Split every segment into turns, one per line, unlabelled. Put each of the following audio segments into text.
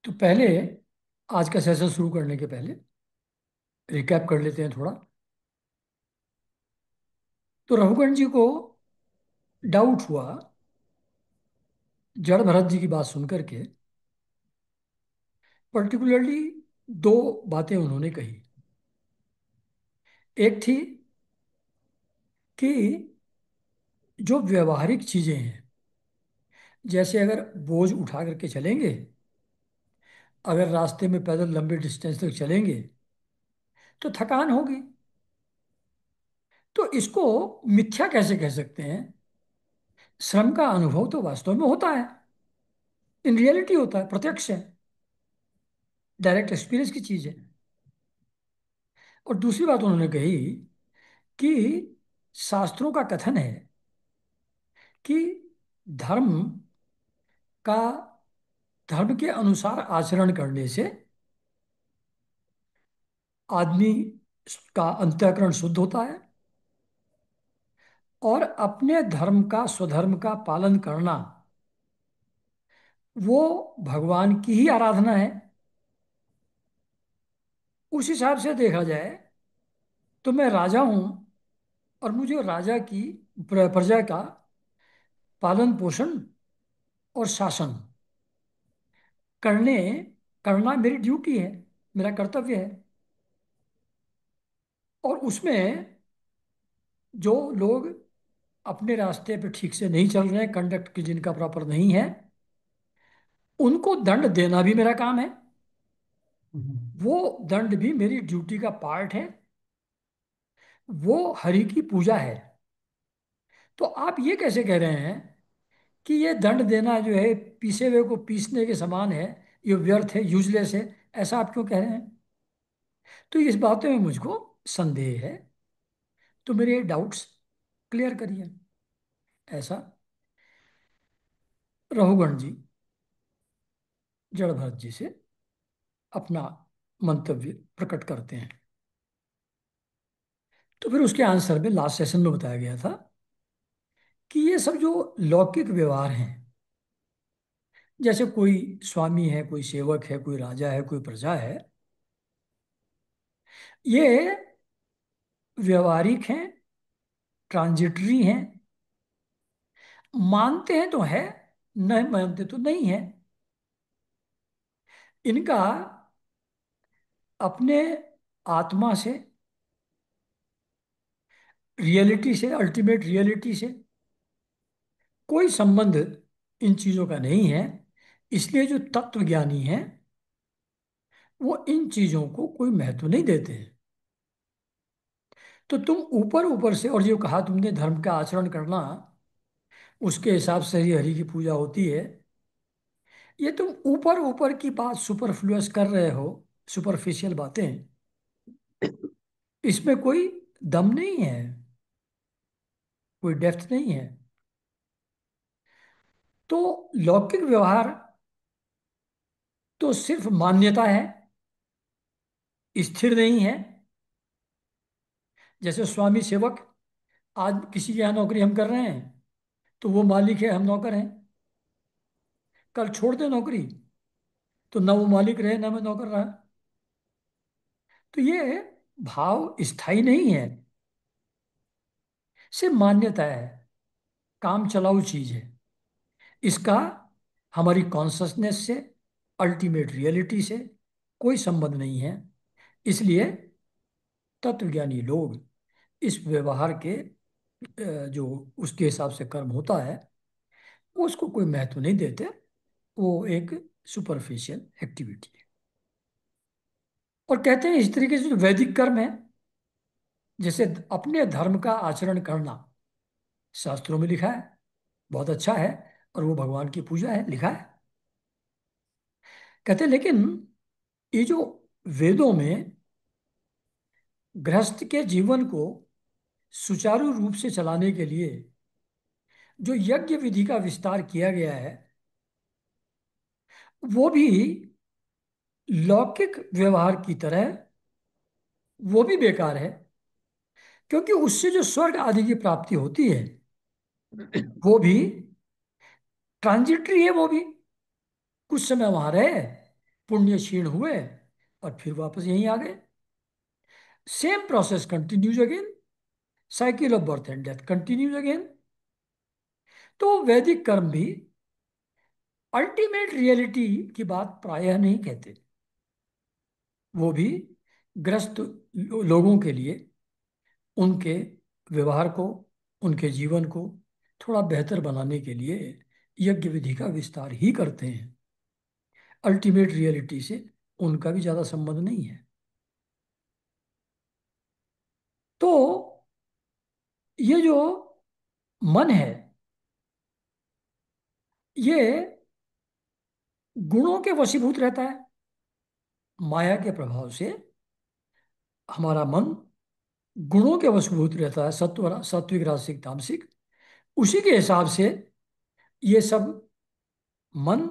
तो पहले आज का सेशन शुरू करने के पहले रिकैप कर लेते हैं थोड़ा। तो रघुगण जी को डाउट हुआ जड़ भरत जी की बात सुन करके। पर्टिकुलरली दो बातें उन्होंने कही। एक थी कि जो व्यवहारिक चीजें हैं, जैसे अगर बोझ उठा करके चलेंगे, अगर रास्ते में पैदल लंबे डिस्टेंस तक चलेंगे तो थकान होगी। तो इसको मिथ्या कैसे कह सकते हैं? श्रम का अनुभव तो वास्तव में होता है, इन रियलिटी होता है, प्रत्यक्ष है, डायरेक्ट एक्सपीरियंस की चीज है। और दूसरी बात उन्होंने कही कि शास्त्रों का कथन है कि धर्म का धर्म के अनुसार आचरण करने से आदमी का अंतःकरण शुद्ध होता है, और अपने धर्म का, स्वधर्म का पालन करना, वो भगवान की ही आराधना है। उस हिसाब से देखा जाए तो मैं राजा हूं, और मुझे राजा की प्रजा का पालन पोषण और शासन करने करना मेरी ड्यूटी है, मेरा कर्तव्य है। और उसमें जो लोग अपने रास्ते पे ठीक से नहीं चल रहे हैं, कंडक्ट की जिनका प्रॉपर नहीं है, उनको दंड देना भी मेरा काम है। वो दंड भी मेरी ड्यूटी का पार्ट है, वो हरि की पूजा है। तो आप ये कैसे कह रहे हैं कि ये दंड देना जो है पीसे हुए को पीसने के समान है, ये व्यर्थ है, यूजलेस है? ऐसा आप क्यों कह रहे हैं? तो इस बातों में मुझको संदेह है, तो मेरे डाउट्स क्लियर करिए। ऐसा रघुगण जी जड़ भरत जी से अपना मंतव्य प्रकट करते हैं। तो फिर उसके आंसर में लास्ट सेशन में बताया गया था कि ये सब जो लौकिक व्यवहार हैं, जैसे कोई स्वामी है, कोई सेवक है, कोई राजा है, कोई प्रजा है, ये व्यवहारिक हैं, ट्रांजिटरी हैं। मानते हैं तो है, नहीं मानते तो नहीं है। इनका अपने आत्मा से, रियलिटी से, अल्टीमेट रियलिटी से कोई संबंध इन चीजों का नहीं है। इसलिए जो तत्वज्ञानी हैं वो इन चीजों को कोई महत्व नहीं देते हैं। तो तुम ऊपर ऊपर से, और जो कहा तुमने धर्म का आचरण करना, उसके हिसाब से ही हरि की पूजा होती है, ये तुम ऊपर ऊपर की बात सुपरफ्लुअस कर रहे हो, सुपरफिशियल बातें। इसमें कोई दम नहीं है, कोई डेप्थ नहीं है। तो लौकिक व्यवहार तो सिर्फ मान्यता है, स्थिर नहीं है। जैसे स्वामी सेवक, आज किसी के यहाँ नौकरी हम कर रहे हैं तो वो मालिक है, हम नौकर हैं। कल छोड़ दे नौकरी तो ना वो मालिक रहे, ना मैं नौकर रहा। तो ये भाव स्थायी नहीं है, सिर्फ मान्यता है, काम चलाऊ चीज है। इसका हमारी कॉन्शसनेस से, अल्टीमेट रियलिटी से कोई संबंध नहीं है। इसलिए तत्वज्ञानी लोग इस व्यवहार के जो उसके हिसाब से कर्म होता है उसको कोई महत्व नहीं देते। वो एक सुपरफिशियल एक्टिविटी है। और कहते हैं इस तरीके से जो वैदिक कर्म है, जैसे अपने धर्म का आचरण करना, शास्त्रों में लिखा है, बहुत अच्छा है, और वो भगवान की पूजा है, लिखा है। कहते हैं लेकिन ये जो वेदों में गृहस्थ के जीवन को सुचारू रूप से चलाने के लिए जो यज्ञ विधि का विस्तार किया गया है, वो भी लौकिक व्यवहार की तरह वो भी बेकार है। क्योंकि उससे जो स्वर्ग आदि की प्राप्ति होती है वो भी ट्रांजिटरी है, वो भी कुछ समय वहां रहे, पुण्य क्षीण हुए और फिर वापस यहीं आ गए। Same process continues again, cycle of birth and death continues again. तो वैदिक कर्म भी अल्टीमेट रियलिटी की बात प्रायः नहीं कहते। वो भी ग्रस्त लोगों के लिए उनके व्यवहार को, उनके जीवन को थोड़ा बेहतर बनाने के लिए यज्ञ विधि का विस्तार ही करते हैं। अल्टीमेट रियलिटी से उनका भी ज्यादा संबंध नहीं है। तो ये जो मन है, ये गुणों के वशीभूत रहता है। माया के प्रभाव से हमारा मन गुणों के वशीभूत रहता है, सात्विक राजसिक तामसिक। उसी के हिसाब से ये सब मन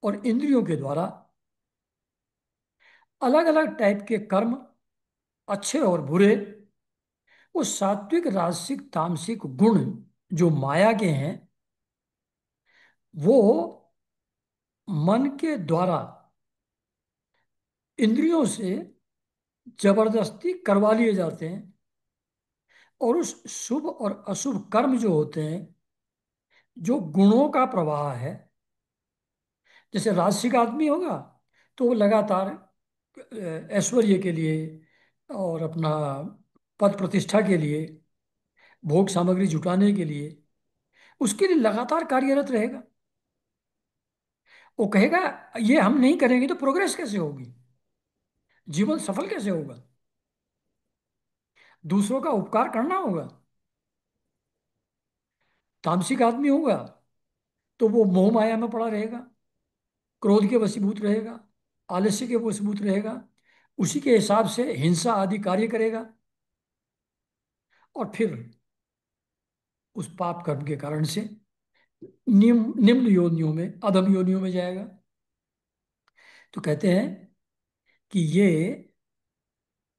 और इंद्रियों के द्वारा अलग अलग टाइप के कर्म, अच्छे और बुरे, वो सात्विक राजसिक तामसिक गुण जो माया के हैं, वो मन के द्वारा इंद्रियों से जबरदस्ती करवा लिए जाते हैं। और उस शुभ और अशुभ कर्म जो होते हैं, जो गुणों का प्रवाह है, जैसे राजसिक आदमी होगा तो वो लगातार ऐश्वर्य के लिए और अपना पद प्रतिष्ठा के लिए, भोग सामग्री जुटाने के लिए, उसके लिए लगातार कार्यरत रहेगा। वो कहेगा ये हम नहीं करेंगे तो प्रोग्रेस कैसे होगी, जीवन सफल कैसे होगा, दूसरों का उपकार करना होगा। तामसिक आदमी होगा तो वो मोह माया में पड़ा रहेगा, क्रोध के वशीभूत रहेगा, आलस्य के वशीभूत रहेगा, उसी के हिसाब से हिंसा आदि कार्य करेगा। और फिर उस पाप कर्म के कारण से निम्न योनियों में, अधम योनियों में जाएगा। तो कहते हैं कि ये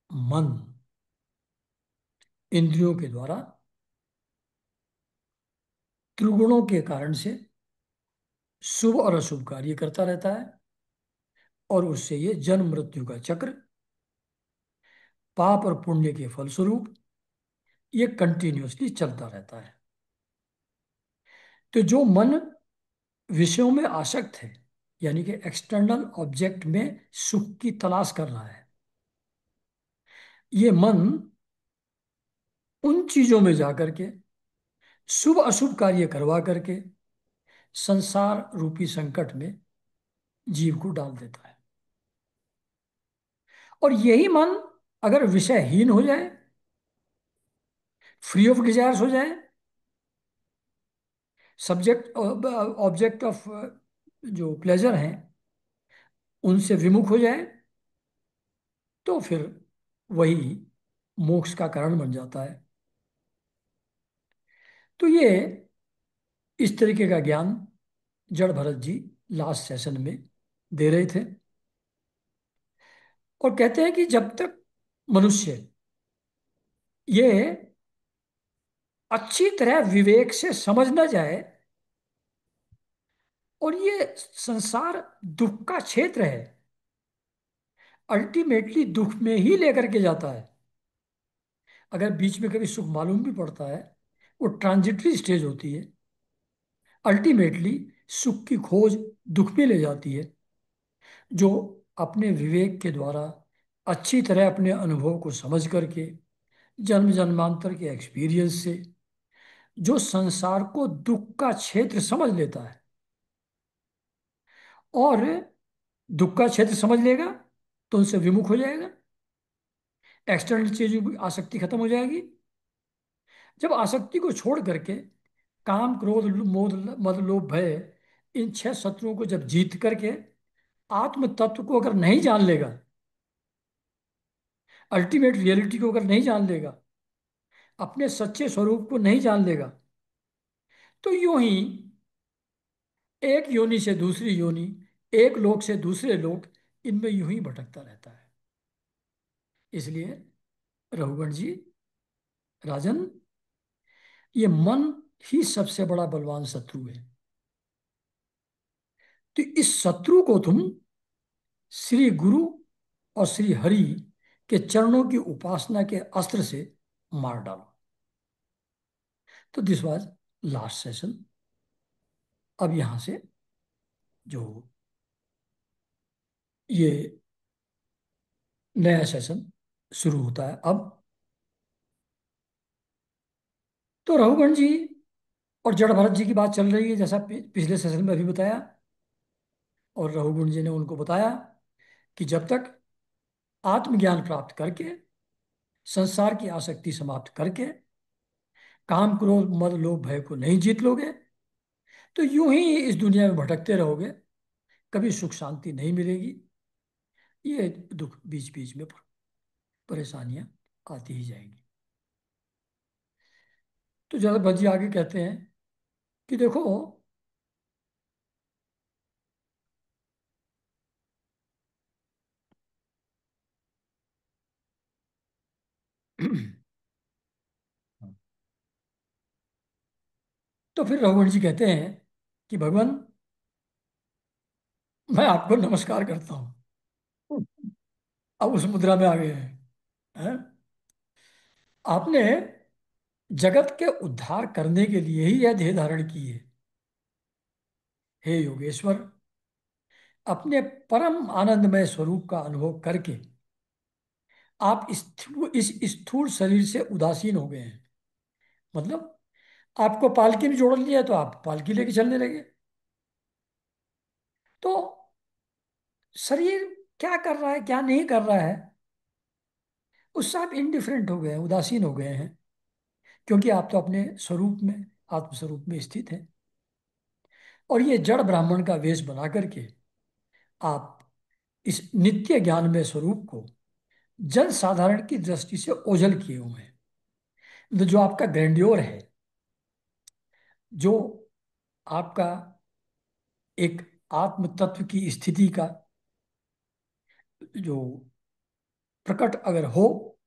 मन इंद्रियों के द्वारा त्रिगुणों के कारण से शुभ और अशुभ कार्य करता रहता है। और उससे ये जन्म मृत्यु का चक्र, पाप और पुण्य के फलस्वरूप ये कंटिन्यूअसली चलता रहता है। तो जो मन विषयों में आसक्त है, यानी कि एक्सटर्नल ऑब्जेक्ट में सुख की तलाश कर रहा है, ये मन उन चीजों में जाकर के शुभ अशुभ कार्य करवा करके संसार रूपी संकट में जीव को डाल देता है। और यही मन अगर विषयहीन हो जाए, फ्री ऑफ डिजायर्स हो जाए, सब्जेक्ट ऑब्जेक्ट ऑफ जो प्लेजर हैं उनसे विमुख हो जाए, तो फिर वही मोक्ष का कारण बन जाता है। तो ये इस तरीके का ज्ञान जड़ भरत जी लास्ट सेशन में दे रहे थे। और कहते हैं कि जब तक मनुष्य ये अच्छी तरह विवेक से समझ न जाए, और ये संसार दुख का क्षेत्र है, अल्टीमेटली दुख में ही लेकर के जाता है। अगर बीच में कभी सुख मालूम भी पड़ता है, वो ट्रांजिटरी स्टेज होती है। अल्टीमेटली सुख की खोज दुख में ले जाती है। जो अपने विवेक के द्वारा अच्छी तरह अपने अनुभव को समझ करके, जन्म जन्मांतर के एक्सपीरियंस से जो संसार को दुख का क्षेत्र समझ लेता है, और दुख का क्षेत्र समझ लेगा तो उनसे विमुख हो जाएगा, एक्सटर्नल चीजों की आसक्ति खत्म हो जाएगी। जब आसक्ति को छोड़ करके काम क्रोध मोद मद लोभ भय, इन छह शत्रुओं को जब जीत करके आत्म तत्व को अगर नहीं जान लेगा, अल्टीमेट रियलिटी को अगर नहीं जान लेगा, अपने सच्चे स्वरूप को नहीं जान लेगा, तो यूं ही एक योनि से दूसरी योनि, एक लोक से दूसरे लोक, इनमें यूं ही भटकता रहता है। इसलिए रघुगण जी, राजन, ये मन ही सबसे बड़ा बलवान शत्रु है। तो इस शत्रु को तुम श्री गुरु और श्री हरि के चरणों की उपासना के अस्त्र से मार डालो। तो दिस वाज लास्ट सेशन। अब यहां से जो ये नया सेशन शुरू होता है अब। तो रघुगण जी और जड़ भरत जी की बात चल रही है, जैसा पिछले सेशन में अभी बताया। और रघुगुण जी ने उनको बताया कि जब तक आत्मज्ञान प्राप्त करके, संसार की आसक्ति समाप्त करके, काम क्रोध मद लोभ भय को नहीं जीत लोगे, तो यूं ही इस दुनिया में भटकते रहोगे, कभी सुख शांति नहीं मिलेगी। ये दुख बीच बीच में परेशानियां आती ही जाएंगी। तो जगत भज्जी आगे कहते हैं कि देखो, तो फिर रघुवंश जी कहते हैं कि भगवान, मैं आपको नमस्कार करता हूँ। अब उस मुद्रा में आ गए हैं। आपने जगत के उद्धार करने के लिए ही यह देह धारण की है। हे योगेश्वर, अपने परम आनंदमय स्वरूप का अनुभव करके आप इस स्थूल शरीर से उदासीन हो गए हैं। मतलब आपको पालकी में जोड़ लिया तो आप पालकी लेके चलने लगे। तो शरीर क्या कर रहा है क्या नहीं कर रहा है, उससे आप इनडिफरेंट हो गए हैं, उदासीन हो गए हैं। क्योंकि आप तो अपने स्वरूप में, आत्मस्वरूप में स्थित हैं। और ये जड़ ब्राह्मण का वेश बना करके आप इस नित्य ज्ञान में स्वरूप को जन साधारण की दृष्टि से ओझल किए हुए हैं। तो जो आपका ग्रैंड्योर है, जो आपका एक आत्म तत्व की स्थिति का जो प्रकट अगर हो,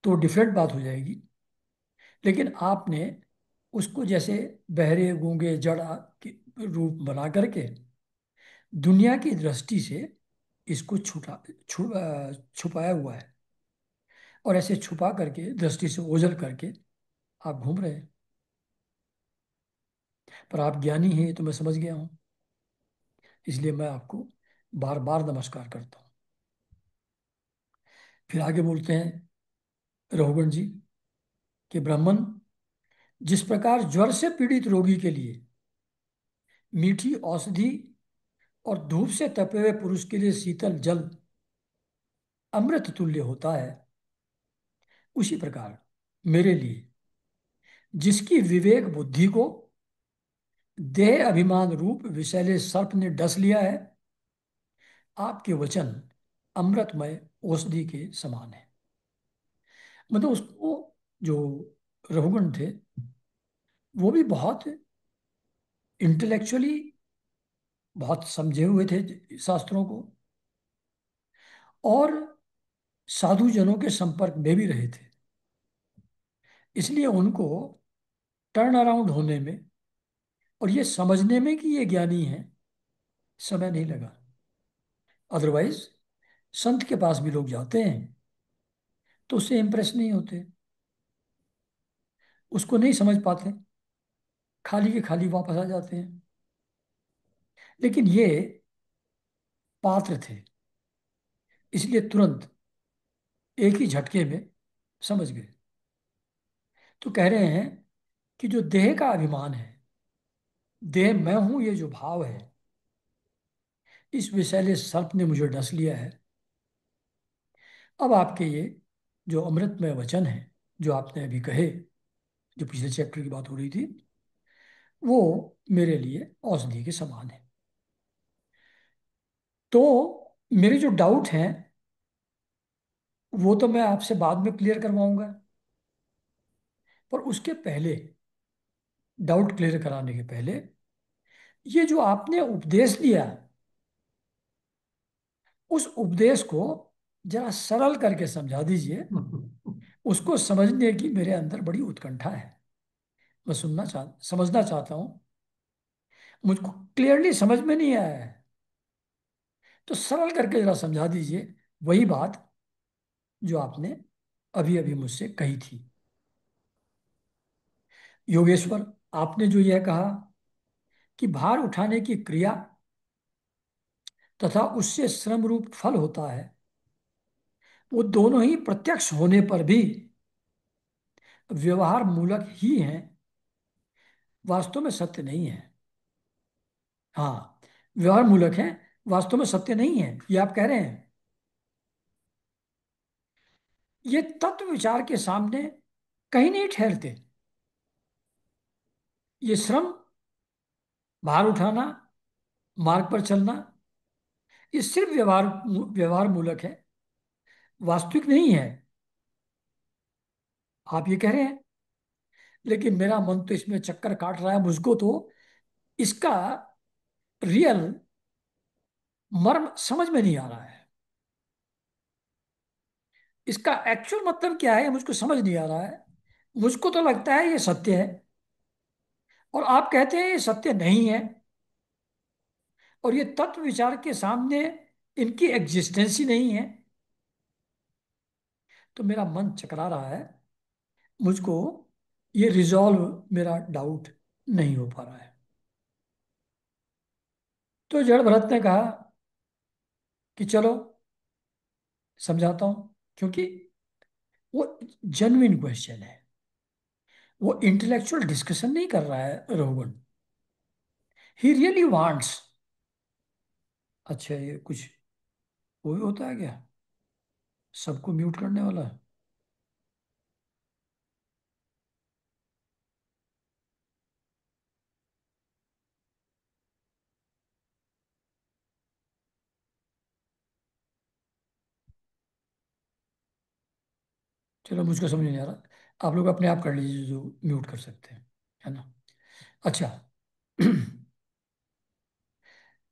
तो डिफरेंट बात हो जाएगी। लेकिन आपने उसको जैसे बहरे गूंगे जड़ के रूप बना करके दुनिया की दृष्टि से इसको छुपाया हुआ है। और ऐसे छुपा करके दृष्टि से ओझल करके आप घूम रहे हैं। पर आप ज्ञानी हैं, ये तो मैं समझ गया हूं। इसलिए मैं आपको बार बार नमस्कार करता हूं। फिर आगे बोलते हैं रघुगण जी कि ब्राह्मण, जिस प्रकार ज्वर से पीड़ित रोगी के लिए मीठी औषधि और धूप से तपे हुए पुरुष के लिए शीतल जल अमृत तुल्य होता है, उसी प्रकार मेरे लिए, जिसकी विवेक बुद्धि को देह अभिमान रूप विषैले सर्प ने डस लिया है, आपके वचन अमृतमय औषधि के समान है। मतलब उसको, जो रघुगण थे, वो भी बहुत इंटेलेक्चुअली बहुत समझे हुए थे शास्त्रों को, और साधु जनों के संपर्क में भी रहे थे। इसलिए उनको टर्न अराउंड होने में और ये समझने में कि ये ज्ञानी है, समय नहीं लगा। अदरवाइज संत के पास भी लोग जाते हैं तो उससे इंप्रेस नहीं होते, उसको नहीं समझ पाते, खाली के खाली वापस आ जाते हैं। लेकिन ये पात्र थे, इसलिए तुरंत एक ही झटके में समझ गए। तो कह रहे हैं कि जो देह का अभिमान है, देह मैं हूं, ये जो भाव है, इस विषैले सर्प ने मुझे डस लिया है। अब आपके ये जो अमृतमय वचन है, जो आपने अभी कहे, जो पिछले चैप्टर की बात हो रही थी, वो मेरे लिए औषधि के समान है। तो मेरे जो डाउट हैं वो तो मैं आपसे बाद में क्लियर करवाऊंगा। पर उसके पहले, डाउट क्लियर कराने के पहले, ये जो आपने उपदेश लिया, उस उपदेश को जरा सरल करके समझा दीजिए। उसको समझने की मेरे अंदर बड़ी उत्कंठा है। मैं समझना चाहता हूं। मुझको क्लियरली समझ में नहीं आया है। तो सरल करके जरा समझा दीजिए वही बात जो आपने अभी अभी मुझसे कही थी। योगेश्वर, आपने जो यह कहा कि भार उठाने की क्रिया तथा उससे श्रम रूप फल होता है, वो दोनों ही प्रत्यक्ष होने पर भी व्यवहार मूलक ही हैं, वास्तव में सत्य नहीं है। हाँ, व्यवहार मूलक है, वास्तव में सत्य नहीं है, ये आप कह रहे हैं। ये तत्व विचार के सामने कहीं नहीं ठहरते। ये श्रम, भार उठाना, मार्ग पर चलना, ये सिर्फ व्यवहार व्यवहार मूलक है, वास्तविक नहीं है, आप ये कह रहे हैं। लेकिन मेरा मन तो इसमें चक्कर काट रहा है, मुझको तो इसका रियल मर्म समझ में नहीं आ रहा है। इसका एक्चुअल मतलब क्या है, ये मुझको समझ नहीं आ रहा है। मुझको तो लगता है ये सत्य है, और आप कहते हैं ये सत्य नहीं है, और ये तत्व विचार के सामने इनकी एग्जिस्टेंस ही नहीं है। तो मेरा मन चकरा रहा है, मुझको ये रिजॉल्व, मेरा डाउट नहीं हो पा रहा है। तो जड़ भरत ने कहा कि चलो समझाता हूं, क्योंकि वो जेन्युइन क्वेश्चन है, वो इंटेलेक्चुअल डिस्कशन नहीं कर रहा है रोहन। He really wants. अच्छा, ये कुछ वो भी होता है क्या, सबको म्यूट करने वाला? चलो, मुझको समझ नहीं आ रहा, आप लोग अपने आप कर लीजिए जो म्यूट कर सकते हैं, है ना। अच्छा।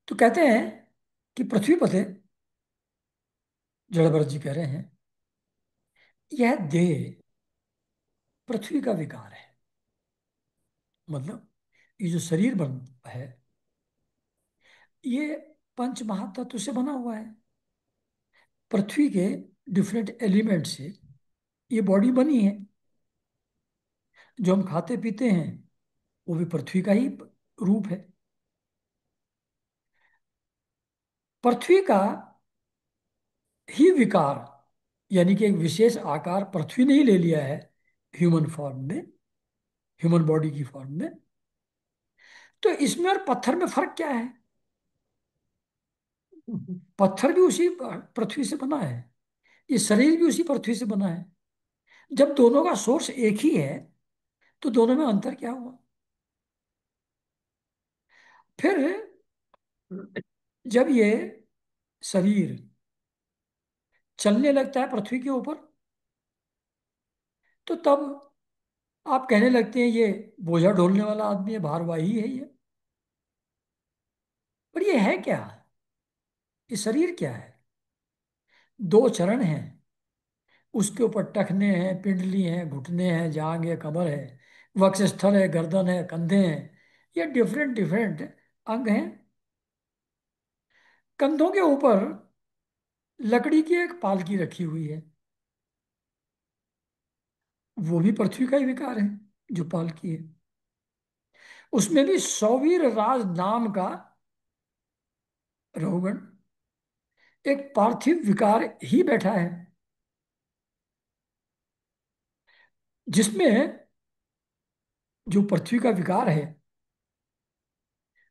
तो कहते हैं कि पृथ्वी पर थे, जड़भरत जी कह रहे हैं, यह देह पृथ्वी का विकार है। मतलब ये जो शरीर बन है, ये पंच महातत्व से बना हुआ है। पृथ्वी के डिफरेंट एलिमेंट से ये बॉडी बनी है। जो हम खाते पीते हैं वो भी पृथ्वी का ही रूप है। पृथ्वी का ही विकार, यानी कि एक विशेष आकार पृथ्वी ने ही ले लिया है, ह्यूमन फॉर्म में, ह्यूमन बॉडी की फॉर्म में। तो इसमें और पत्थर में फर्क क्या है? पत्थर भी उसी पृथ्वी से बना है, ये शरीर भी उसी पृथ्वी से बना है। जब दोनों का सोर्स एक ही है, तो दोनों में अंतर क्या हुआ? फिर जब ये शरीर चलने लगता है पृथ्वी के ऊपर, तो तब आप कहने लगते हैं ये बोझा ढोलने वाला आदमी है, भारवाही है ये। पर ये है क्या? ये शरीर क्या है? दो चरण हैं, उसके ऊपर टखने हैं, पिंडली हैं, घुटने हैं, जांग है, कमर है, वक्षस्थल है, गर्दन है, कंधे हैं। ये डिफरेंट डिफरेंट अंग हैं। कंधों के ऊपर लकड़ी की एक पालकी रखी हुई है, वो भी पृथ्वी का ही विकार है, जो पालकी है। उसमें भी सौवीर राज नाम का रोगण, एक पार्थिव विकार ही बैठा है, जिसमें जो पृथ्वी का विकार है,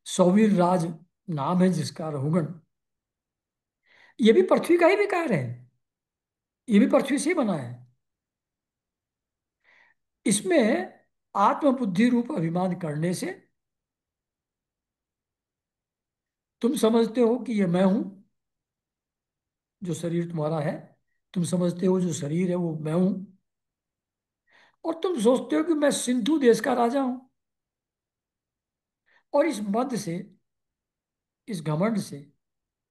सौवीर राज नाम है जिसका रोगण, ये भी पृथ्वी का ही विकार है, ये भी पृथ्वी से ही बना है। इसमें आत्मबुद्धि रूप अभिमान करने से तुम समझते हो कि ये मैं हूं, जो शरीर तुम्हारा है। तुम समझते हो जो शरीर है वो मैं हूं, और तुम सोचते हो कि मैं सिंधु देश का राजा हूं। और इस मद से, इस घमंड से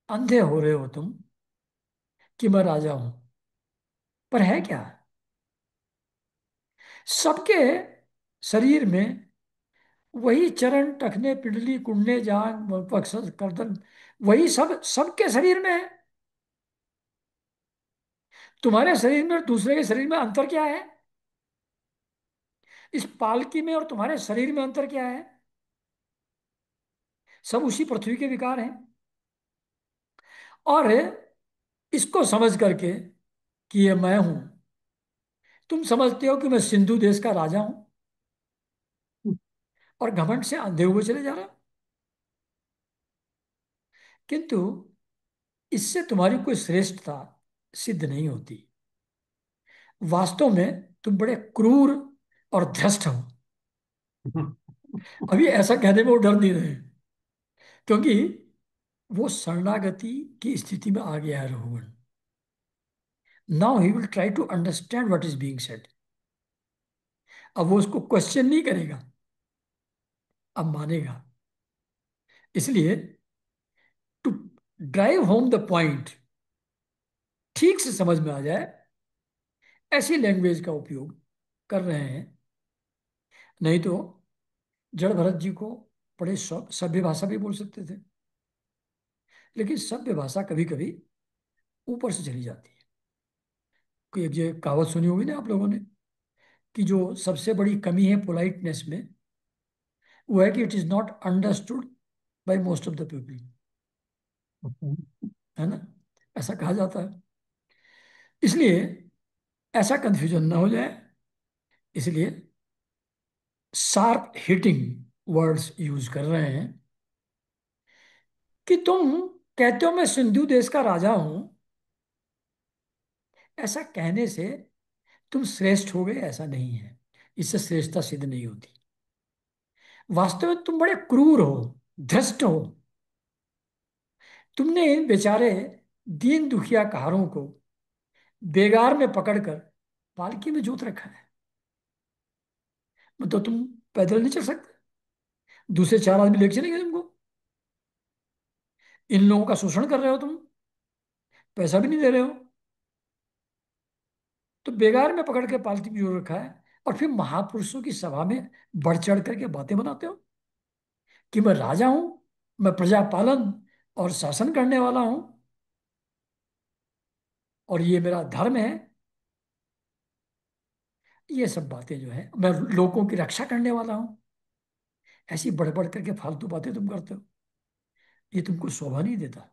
अंधे हो रहे हो तुम कि मैं राजा हूं। पर है क्या? सबके शरीर में वही चरण टखने पिंडली कुंडले जांग मस्तक गर्दन, वही सब सबके शरीर में है। तुम्हारे शरीर में और दूसरे के शरीर में अंतर क्या है? इस पालकी में और तुम्हारे शरीर में अंतर क्या है? सब उसी पृथ्वी के विकार हैं। और इसको समझ करके कि ये मैं हूं, तुम समझते हो कि मैं सिंधु देश का राजा हूं, और घमंड से अंधे हुए चले जा रहा हो। किंतु इससे तुम्हारी कोई श्रेष्ठता सिद्ध नहीं होती। वास्तव में तुम बड़े क्रूर और भ्रष्ट हो। अभी ऐसा कहने में वो डर नहीं रहे, क्योंकि वो शरणागति की स्थिति में आ गया है Raghuvan. Now he will try to understand what is being said. अब वो उसको क्वेश्चन नहीं करेगा, अब मानेगा। इसलिए to drive home the point, ठीक से समझ में आ जाए, ऐसी लैंग्वेज का उपयोग कर रहे हैं। नहीं तो जड़ भरत जी को बड़े सभ्य भाषा भी बोल सकते थे, लेकिन सभ्य भाषा कभी कभी ऊपर से चली जाती है। कोई एक ये कहावत सुनी होगी ना आप लोगों ने, कि जो सबसे बड़ी कमी है पोलाइटनेस में, वो है कि it is not understood by most of the people. है ना? ऐसा कहा जाता है। इसलिए ऐसा कंफ्यूजन ना हो जाए, इसलिए शार्प हिटिंग वर्ड्स यूज कर रहे हैं कि तुम कहते हो मैं सिंधु देश का राजा हूं, ऐसा कहने से तुम श्रेष्ठ हो गए, ऐसा नहीं है। इससे श्रेष्ठता सिद्ध नहीं होती। वास्तव में तुम बड़े क्रूर हो, धृष्ट हो। तुमने इन बेचारे दीन दुखिया कहारों को बेगार में पकड़कर पालकी में जोत रखा है। मतलब तुम पैदल नहीं चल सकते, दूसरे चार आदमी लेके चलेंगे तुमको। इन लोगों का शोषण कर रहे हो तुम, पैसा भी नहीं दे रहे हो, तो बेगार में पकड़ के पालतू भी रखा है। और फिर महापुरुषों की सभा में बढ़ चढ़ करके बातें बनाते हो कि मैं राजा हूं, मैं प्रजा पालन और शासन करने वाला हूं, और ये मेरा धर्म है। ये सब बातें जो है, मैं लोगों की रक्षा करने वाला हूं, ऐसी बढ़ बढ़ करके फालतू बातें तुम करते हो। ये तुमको शोभा नहीं देता।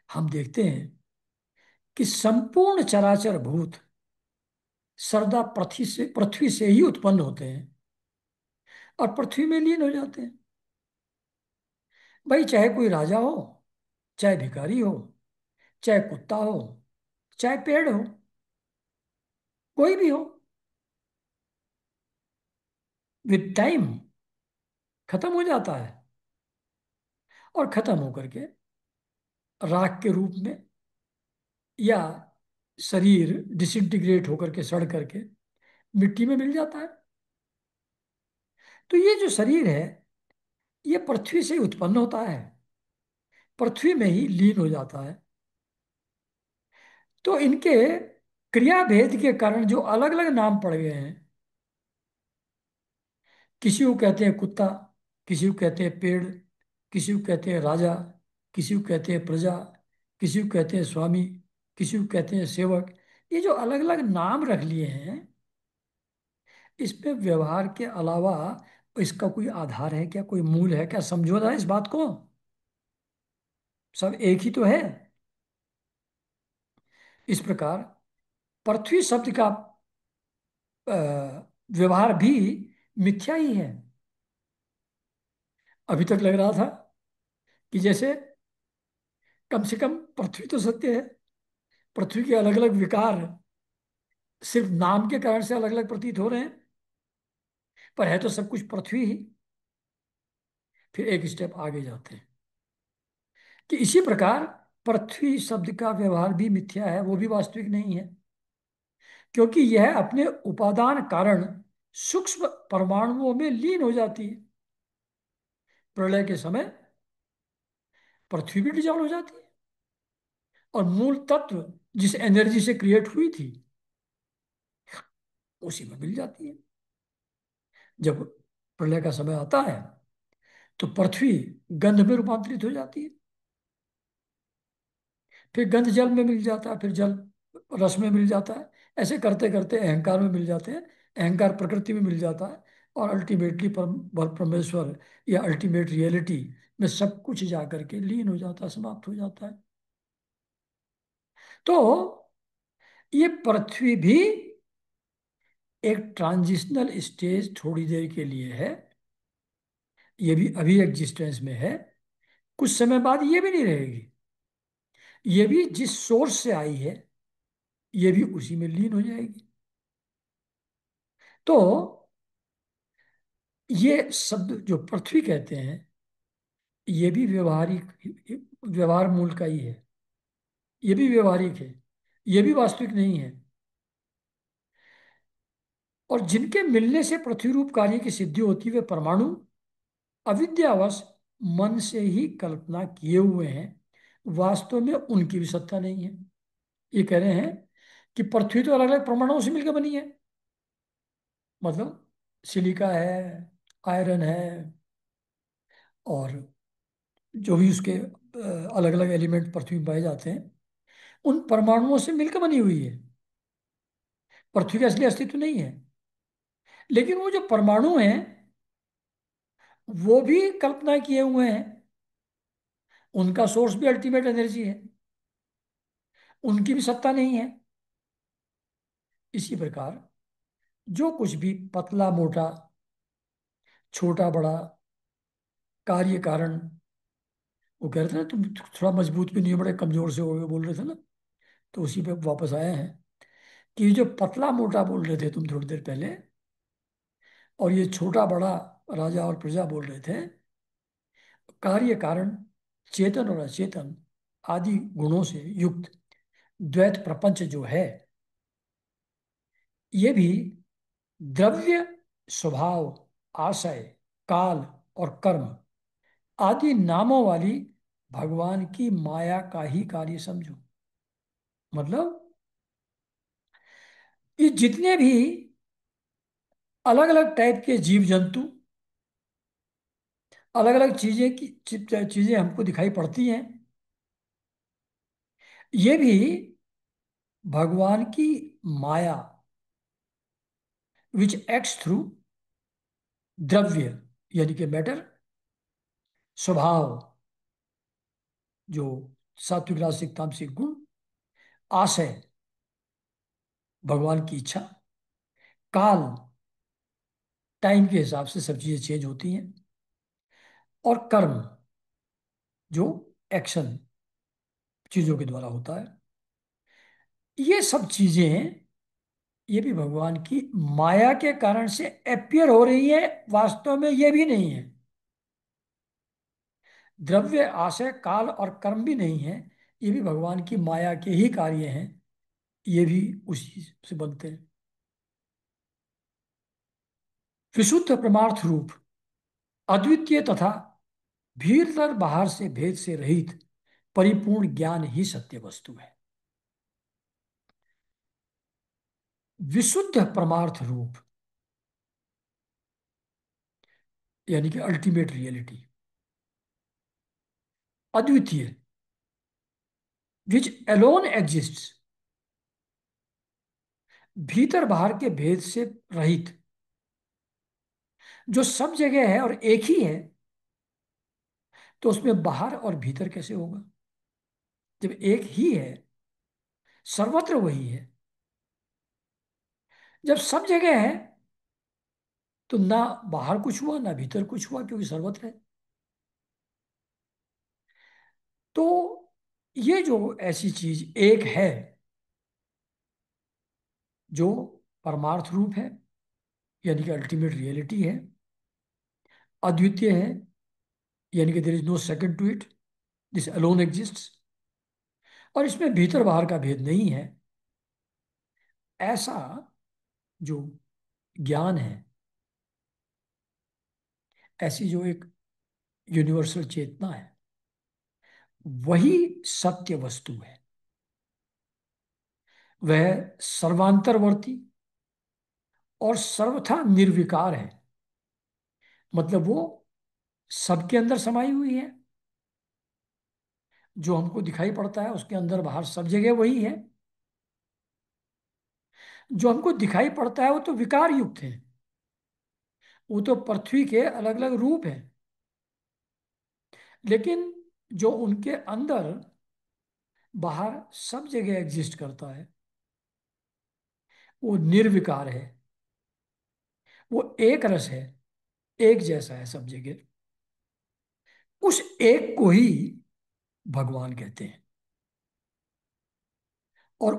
हम देखते हैं कि संपूर्ण चराचर भूत सर्वदा पृथ्वी से ही उत्पन्न होते हैं और पृथ्वी में लीन हो जाते हैं। भाई चाहे कोई राजा हो, चाहे भिखारी हो, चाहे कुत्ता हो, चाहे पेड़ हो, कोई भी हो, विद टाइम खत्म हो जाता है। और खत्म होकर के राख के रूप में, या शरीर डिसइंटीग्रेट होकर के सड़ करके मिट्टी में मिल जाता है। तो ये जो शरीर है, ये पृथ्वी से ही उत्पन्न होता है, पृथ्वी में ही लीन हो जाता है। तो इनके क्रिया भेद के कारण जो अलग अलग नाम पड़ गए हैं, किसी को कहते हैं कुत्ता, किसी को कहते हैं पेड़, किसी को कहते हैं राजा, किसी को कहते हैं प्रजा, किसी को कहते हैं स्वामी, किसी को कहते हैं सेवक। ये जो अलग अलग नाम रख लिए हैं, इसमें व्यवहार के अलावा इसका कोई आधार है क्या, कोई मूल है क्या? समझो ना इस बात को। सब एक ही तो है। इस प्रकार पृथ्वी शब्द का अ, व्यवहार भी मिथ्या ही है। अभी तक लग रहा था कि जैसे कम से कम पृथ्वी तो सत्य है, पृथ्वी के अलग अलग विकार सिर्फ नाम के कारण से अलग अलग प्रतीत हो रहे हैं, पर है तो सब कुछ पृथ्वी ही। फिर एक स्टेप आगे जाते हैं कि इसी प्रकार पृथ्वी शब्द का व्यवहार भी मिथ्या है, वो भी वास्तविक नहीं है, क्योंकि यह अपने उपादान कारण सूक्ष्म परमाणुओं में लीन हो जाती है। प्रलय के समय पृथ्वी भी डिजॉल्व हो जाती है, और मूल तत्व जिस एनर्जी से क्रिएट हुई थी उसी में मिल जाती है। जब प्रलय का समय आता है तो पृथ्वी गंध में रूपांतरित हो जाती है, फिर गंध जल में मिल जाता है, फिर जल रस में मिल जाता है, ऐसे करते करते अहंकार में मिल जाते हैं, अहंकार प्रकृति में मिल जाता है, और अल्टीमेटली परमेश्वर या अल्टीमेट रियलिटी में सब कुछ जा करके लीन हो जाता है, समाप्त हो जाता है। तो ये पृथ्वी भी एक ट्रांजिशनल स्टेज थोड़ी देर के लिए है, ये भी अभी एग्जिस्टेंस में है, कुछ समय बाद ये भी नहीं रहेगी, ये भी जिस सोर्स से आई है ये भी उसी में लीन हो जाएगी। तो ये शब्द जो पृथ्वी कहते हैं ये भी व्यवहारिक, व्यवहार मूल का ही है, ये भी व्यवहारिक है, ये भी वास्तविक नहीं है। और जिनके मिलने से पृथ्वी रूप कार्य की सिद्धि होती है वे परमाणु अविद्यावश मन से ही कल्पना किए हुए हैं, वास्तव में उनकी भी सत्ता नहीं है। ये कह रहे हैं कि पृथ्वी तो अलग अलग परमाणुओं से मिलकर बनी है, मतलब सिलिका है, आयरन है, और जो भी उसके अलग अलग एलिमेंट पृथ्वी में पाए जाते हैं उन परमाणुओं से मिलकर बनी हुई है, पृथ्वी का असली अस्तित्व नहीं है। लेकिन वो जो परमाणु हैं वो भी कल्पना किए हुए हैं, उनका सोर्स भी अल्टीमेट एनर्जी है, उनकी भी सत्ता नहीं है। इसी प्रकार जो कुछ भी पतला मोटा, छोटा बड़ा, कार्य कारण, वो कह रहे थे ना तुम थोड़ा मजबूत भी नहीं हो, बड़े कमजोर से हो गए बोल रहे थे ना, तो उसी पे वापस आए हैं कि जो पतला मोटा बोल रहे थे तुम थोड़ी देर पहले, और ये छोटा बड़ा, राजा और प्रजा बोल रहे थे, कार्य कारण, चेतन और अचेतन आदि गुणों से युक्त द्वैत प्रपंच जो है ये भी द्रव्य, स्वभाव, आशय, काल और कर्म आदि नामों वाली भगवान की माया का ही कार्य समझो। मतलब ये जितने भी अलग अलग टाइप के जीव जंतु, अलग अलग चीजें हमको दिखाई पड़ती हैं, ये भी भगवान की माया विच एक्ट्स थ्रू द्रव्य यानी कि मैटर, स्वभाव जो सात्विक राजसिक तामसिक गुण, आशय भगवान की इच्छा, काल टाइम के हिसाब से सब चीजें चेंज होती हैं, और कर्म जो एक्शन चीजों के द्वारा होता है, ये सब चीजें ये भी भगवान की माया के कारण से अपियर हो रही है, वास्तव में ये भी नहीं है। द्रव्य, आशय, काल और कर्म भी नहीं है, ये भी भगवान की माया के ही कार्य हैं, ये भी उसी से बनते हैं। विशुद्ध परमार्थ रूप अद्वितीय तथा भीतर बाहर से भेद से रहित परिपूर्ण ज्ञान ही सत्य वस्तु है। विशुद्ध परमार्थ रूप यानी कि अल्टीमेट रियलिटी, अद्वितीय, विच अलोन एग्जिस्ट्स, भीतर बाहर के भेद से रहित, जो सब जगह है और एक ही है, तो उसमें बाहर और भीतर कैसे होगा जब एक ही है, सर्वत्र वही है। जब सब जगह है तो ना बाहर कुछ हुआ ना भीतर कुछ हुआ, क्योंकि सर्वत्र है। तो ये जो ऐसी चीज एक है जो परमार्थ रूप है यानी कि अल्टीमेट रियलिटी है, अद्वितीय है यानी कि there is no second to it, this alone exists, और इसमें भीतर बाहर का भेद नहीं है, ऐसा जो ज्ञान है, ऐसी जो एक यूनिवर्सल चेतना है, वही सत्य वस्तु है। वह सर्वांतरवर्ती और सर्वथा निर्विकार है, मतलब वो सबके अंदर समाई हुई है। जो हमको दिखाई पड़ता है उसके अंदर बाहर सब जगह वही है। जो हमको दिखाई पड़ता है वो तो विकार युक्त है। वो तो पृथ्वी के अलग अलग रूप हैं। लेकिन जो उनके अंदर बाहर सब जगह एग्जिस्ट करता है वो निर्विकार है। वो एक रस है, एक जैसा है सब जगह। उस एक को ही भगवान कहते हैं। और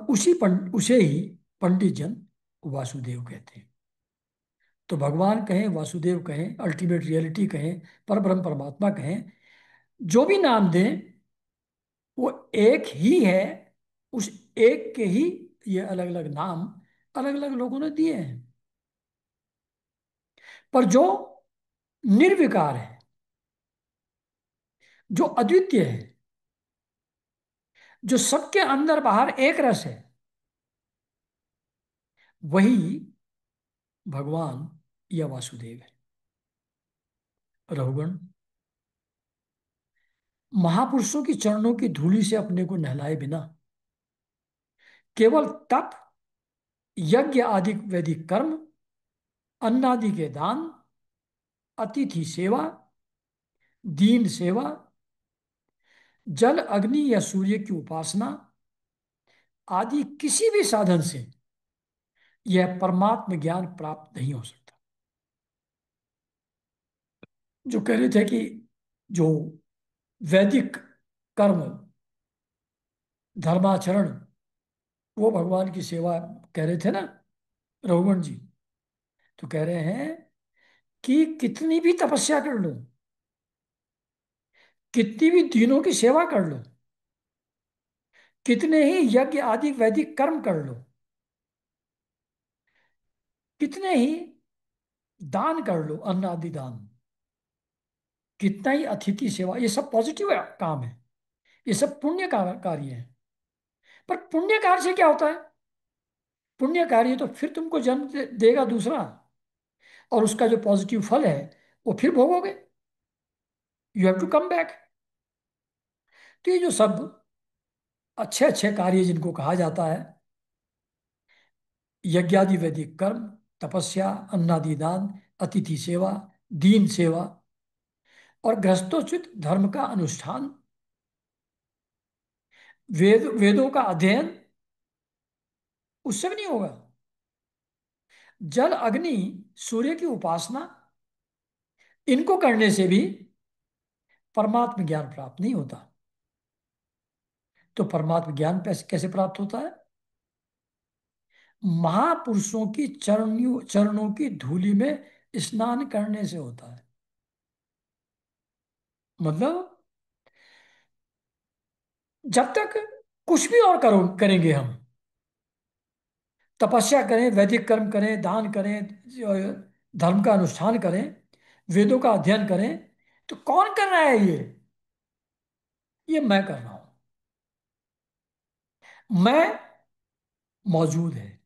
उसे ही पंडित जन वासुदेव कहते हैं। तो भगवान कहें, वासुदेव कहें, अल्टीमेट रियलिटी कहें, परब्रह्म परमात्मा कहें, जो भी नाम दें, वो एक ही है। उस एक के ही ये अलग अलग नाम अलग अलग लोगों ने दिए हैं। पर जो निर्विकार है, जो अद्वितीय है, जो सबके अंदर बाहर एक रस है, वही भगवान या वासुदेव है। रहुगण, महापुरुषों की चरणों की धूलि से अपने को नहलाए बिना केवल तप, यज्ञ आदि वैदिक कर्म, अन्नादि के दान, अतिथि सेवा, दीन सेवा, जल अग्नि या सूर्य की उपासना आदि किसी भी साधन से यह परमात्म ज्ञान प्राप्त नहीं हो सकता। जो कह रहे थे कि जो वैदिक कर्म, धर्माचरण, वो भगवान की सेवा कह रहे थे ना रघुवंश जी। तो कह रहे हैं कि कितनी भी तपस्या कर लो, कितनी भी दीनों की सेवा कर लो, कितने ही यज्ञ आदि वैदिक कर्म कर लो, कितने ही दान कर लो, अन्न आदि दान, कितना ही अतिथि सेवा, ये सब पॉजिटिव काम है। ये सब पुण्य कार्य है। पर पुण्य कार्य से क्या होता है? पुण्य कार्य तो फिर तुमको जन्म देगा दूसरा, और उसका जो पॉजिटिव फल है वो फिर भोगोगे। You have to come back. तो ये जो सब अच्छे अच्छे कार्य जिनको कहा जाता है, यज्ञादि वैदिक कर्म, तपस्या, अन्नादि दान, अतिथि सेवा, दीन सेवा और गृहस्थोचित धर्म का अनुष्ठान, वेदों का अध्ययन, उससे भी नहीं होगा। जल अग्नि सूर्य की उपासना, इनको करने से भी परमात्म ज्ञान प्राप्त नहीं होता। तो परमात्म ज्ञान कैसे प्राप्त होता है? महापुरुषों की चरणों चरणों की धूलि में स्नान करने से होता है। मतलब जब तक कुछ भी और करेंगे हम, तपस्या करें, वैदिक कर्म करें, दान करें, धर्म का अनुष्ठान करें, वेदों का अध्ययन करें, तो कौन कर रहा है ये मैं कर रहा हूं। मैं मौजूद है।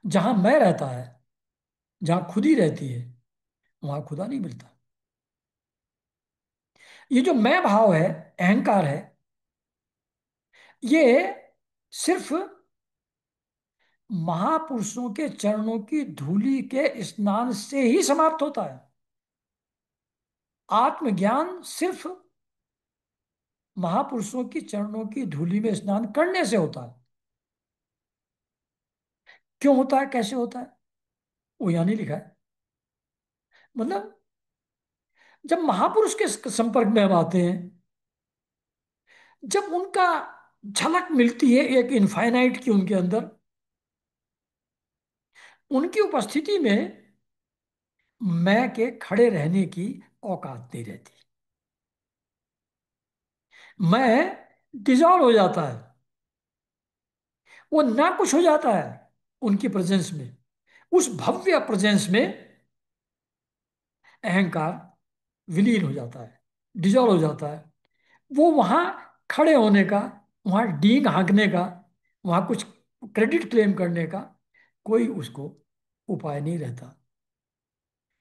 जहां मैं रहता है, जहां खुदी रहती है, वहां खुदा नहीं मिलता। ये जो मैं भाव है, अहंकार है, ये सिर्फ महापुरुषों के चरणों की धूलि के स्नान से ही समाप्त होता है। आत्मज्ञान सिर्फ महापुरुषों की चरणों की धूलि में स्नान करने से होता है। क्यों होता है, कैसे होता है, वो यहां नहीं लिखा है। मतलब जब महापुरुष के संपर्क में हम आते हैं, जब उनका झलक मिलती है एक इनफाइनाइट की उनके अंदर, उनकी उपस्थिति में मैं के खड़े रहने की औकात नहीं रहती। मैं डिजॉल्व हो जाता है, वो ना कुछ हो जाता है उनकी प्रेजेंस में। उस भव्य प्रेजेंस में अहंकार विलीन हो जाता है, डिजॉल्व हो जाता है। वो वहां खड़े होने का, वहां डींग हाँकने का, वहां कुछ क्रेडिट क्लेम करने का कोई उसको उपाय नहीं रहता।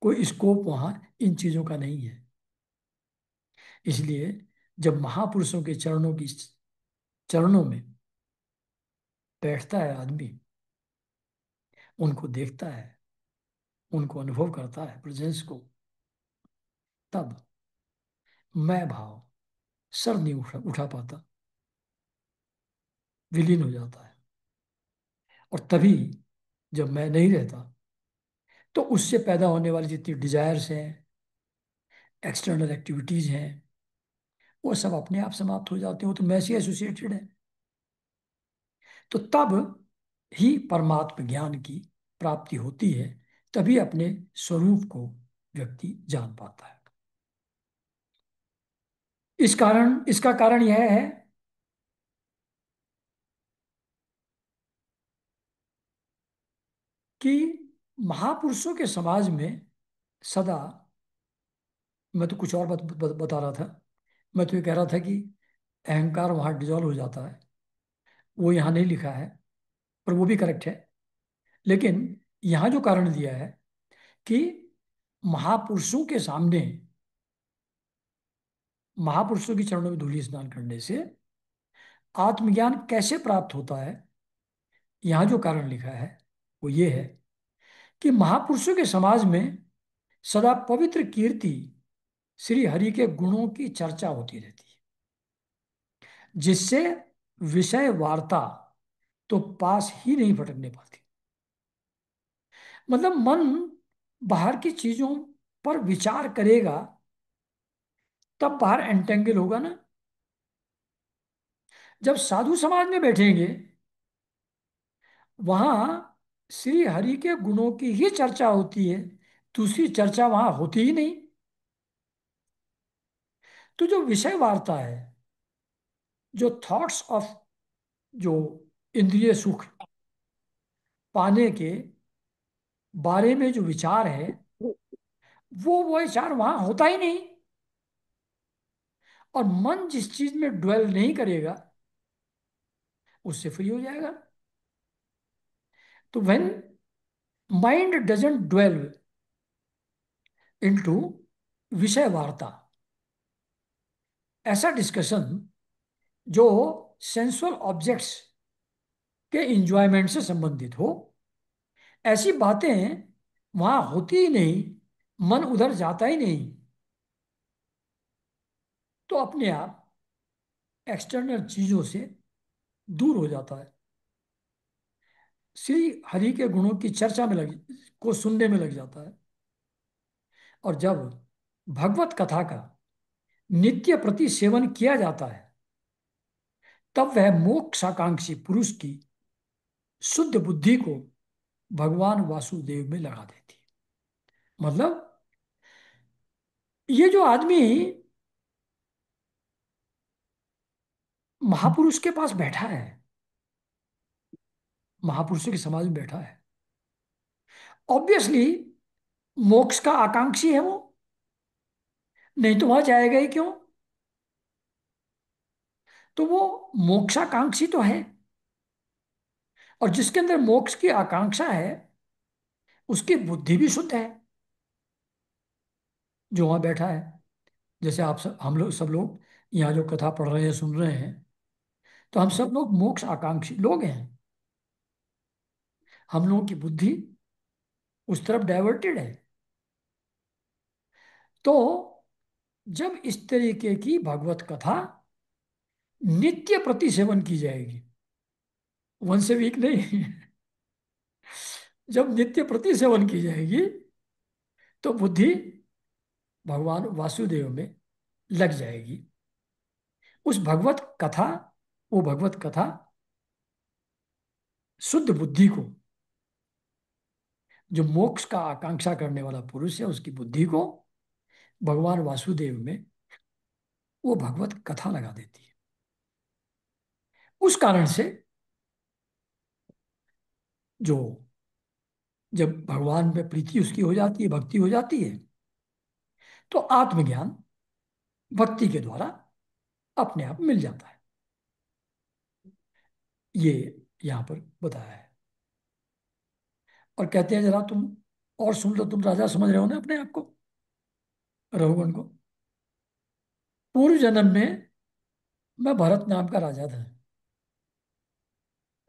कोई स्कोप वहां इन चीजों का नहीं है। इसलिए जब महापुरुषों के चरणों में बैठता है आदमी, उनको देखता है, उनको अनुभव करता है प्रेजेंस को, तब मैं भाव सर नहीं उठा पाता, विलीन हो जाता है। और तभी जब मैं नहीं रहता, तो उससे पैदा होने वाली जितनी डिजायर्स हैं, एक्सटर्नल एक्टिविटीज हैं, वो सब अपने आप समाप्त हो जाते हैं। वो तो मैं से एसोसिएटेड है। तो तब ही परमात्म ज्ञान की प्राप्ति होती है। तभी अपने स्वरूप को व्यक्ति जान पाता है। इसका कारण यह है कि महापुरुषों के समाज में सदा, मैं तो कुछ और बता रहा था। मैं तो ये कह रहा था कि अहंकार वहां डिजॉल्व हो जाता है। वो यहाँ नहीं लिखा है, पर वो भी करेक्ट है। लेकिन यहाँ जो कारण दिया है कि महापुरुषों के सामने, महापुरुषों की चरणों में धूलि स्नान करने से आत्मज्ञान कैसे प्राप्त होता है, यहाँ जो कारण लिखा है वो ये है कि महापुरुषों के समाज में सदा पवित्र कीर्ति, श्री हरि के गुणों की चर्चा होती रहती है, जिससे विषय वार्ता तो पास ही नहीं भटकने पाती। मतलब मन बाहर की चीजों पर विचार करेगा, तब बाहर एंटेंगल होगा ना। जब साधु समाज में बैठेंगे, वहां श्री हरि के गुणों की ही चर्चा होती है, दूसरी चर्चा वहां होती ही नहीं। तो जो विषय वार्ता है, जो थॉट्स ऑफ, जो इंद्रिय सुख पाने के बारे में जो विचार है, वो विचार वहां होता ही नहीं। और मन जिस चीज में ड्वेल नहीं करेगा, उससे फ्री हो जाएगा। तो when mind doesn't dwell into विषय वार्ता, ऐसा डिस्कशन जो सेंसुअल ऑब्जेक्ट्स के इंजॉयमेंट से संबंधित हो, ऐसी बातें वहां होती ही नहीं, मन उधर जाता ही नहीं। तो अपने आप एक्सटर्नल चीजों से दूर हो जाता है, श्री हरि के गुणों की चर्चा में लग को सुनने में लग जाता है। और जब भगवत कथा का नित्य प्रति सेवन किया जाता है, तब वह मोक्षाकांक्षी पुरुष की शुद्ध बुद्धि को भगवान वासुदेव में लगा देती है। मतलब ये जो आदमी महापुरुष के पास बैठा है, महापुरुषों के समाज में बैठा है, ऑब्वियसली मोक्ष का आकांक्षी है वो, नहीं तो वहां जाएगा ही क्यों। तो वो मोक्षाकांक्षी तो है, और जिसके अंदर मोक्ष की आकांक्षा है, उसकी बुद्धि भी शुद्ध है, जो वहां बैठा है। जैसे हम लोग सब लोग यहाँ जो कथा पढ़ रहे हैं, सुन रहे हैं, तो हम सब लोग मोक्ष आकांक्षी लोग हैं। हम लोगों की बुद्धि उस तरफ डाइवर्टेड है। तो जब इस तरीके की भगवत कथा नित्य प्रति सेवन की जाएगी, वंस ए वीक नहीं, जब नित्य प्रति सेवन की जाएगी, तो बुद्धि भगवान वासुदेव में लग जाएगी। उस भगवत कथा, वो भगवत कथा शुद्ध बुद्धि को, जो मोक्ष का आकांक्षा करने वाला पुरुष है, उसकी बुद्धि को भगवान वासुदेव में वो भगवत कथा लगा देती है। उस कारण से जो, जब भगवान में प्रीति उसकी हो जाती है, भक्ति हो जाती है, तो आत्मज्ञान भक्ति के द्वारा अपने आप मिल जाता है। ये यहां पर बताया है। और कहते हैं, जरा तुम और सुन लो, तुम राजा समझ रहे हो ना अपने आप को, रघुगण को। पूर्व जन्म में मैं भरत नाम का राजा था।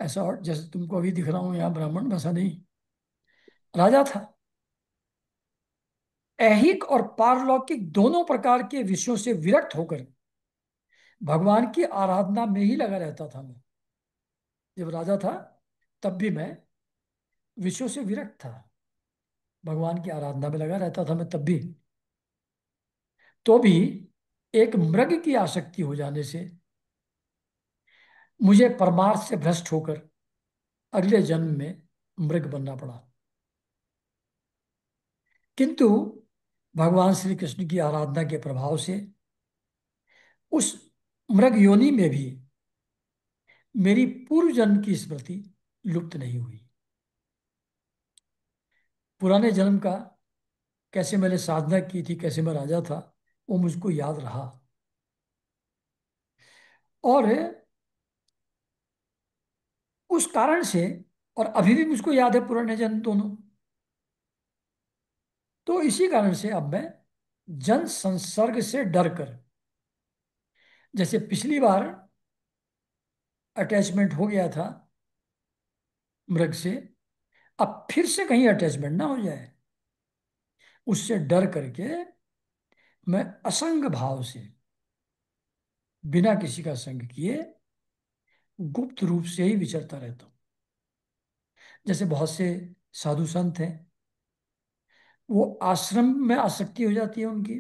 ऐसा, और जैसे तुमको अभी दिख रहा हूं यहाँ ब्राह्मण, वैसा नहीं, राजा था। ऐहिक और पारलौकिक दोनों प्रकार के विषयों से विरक्त होकर भगवान की आराधना में ही लगा रहता था मैं। जब राजा था तब भी मैं विषयों से विरक्त था, भगवान की आराधना में लगा रहता था मैं तब भी। तो भी एक मृग की आसक्ति हो जाने से मुझे परमार्थ से भ्रष्ट होकर अगले जन्म में मृग बनना पड़ा। किंतु भगवान श्री कृष्ण की आराधना के प्रभाव से उस मृग योनि में भी मेरी पूर्व जन्म की स्मृति लुप्त नहीं हुई। पुराने जन्म का, कैसे मैंने साधना की थी, कैसे मैं राजा था, वो मुझको याद रहा। और उस कारण से, और अभी भी मुझको याद है पुराने जन्म दोनों। तो इसी कारण से अब मैं जन संसर्ग से डर कर, जैसे पिछली बार अटैचमेंट हो गया था मृग से, अब फिर से कहीं अटैचमेंट ना हो जाए, उससे डर करके मैं असंग भाव से, बिना किसी का संग किए, गुप्त रूप से ही विचरता रहता हूँ। जैसे बहुत से साधु संत हैं, वो आश्रम में आसक्ति हो जाती है उनकी,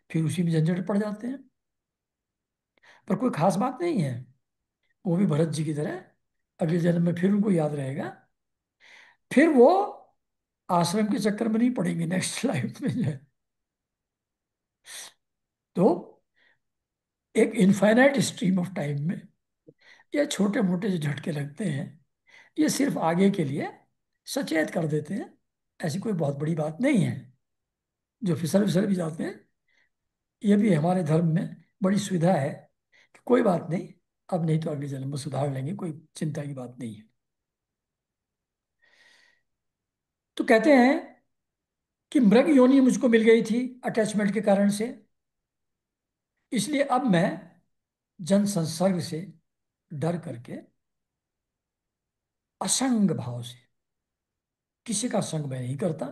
फिर उसी में झंझट पड़ जाते हैं। पर कोई खास बात नहीं है, वो भी भरत जी की तरह अगले जन्म में फिर उनको याद रहेगा, फिर वो आश्रम के चक्कर में नहीं पड़ेंगे नेक्स्ट लाइफ में जो है। तो एक इनफाइनाइट स्ट्रीम ऑफ टाइम में ये छोटे मोटे जो झटके लगते हैं, ये सिर्फ आगे के लिए सचेत कर देते हैं। ऐसी कोई बहुत बड़ी बात नहीं है। जो फिसल फिसल भी जाते हैं, ये भी हमारे धर्म में बड़ी सुविधा है कि कोई बात नहीं, अब नहीं तो अगले जन्म में सुधार लेंगे, कोई चिंता की बात नहीं है। तो कहते हैं कि मृग योनि मुझको मिल गई थी अटैचमेंट के कारण से, इसलिए अब मैं जन संसर्ग से डर करके असंग भाव से, किसी का संग मैं नहीं करता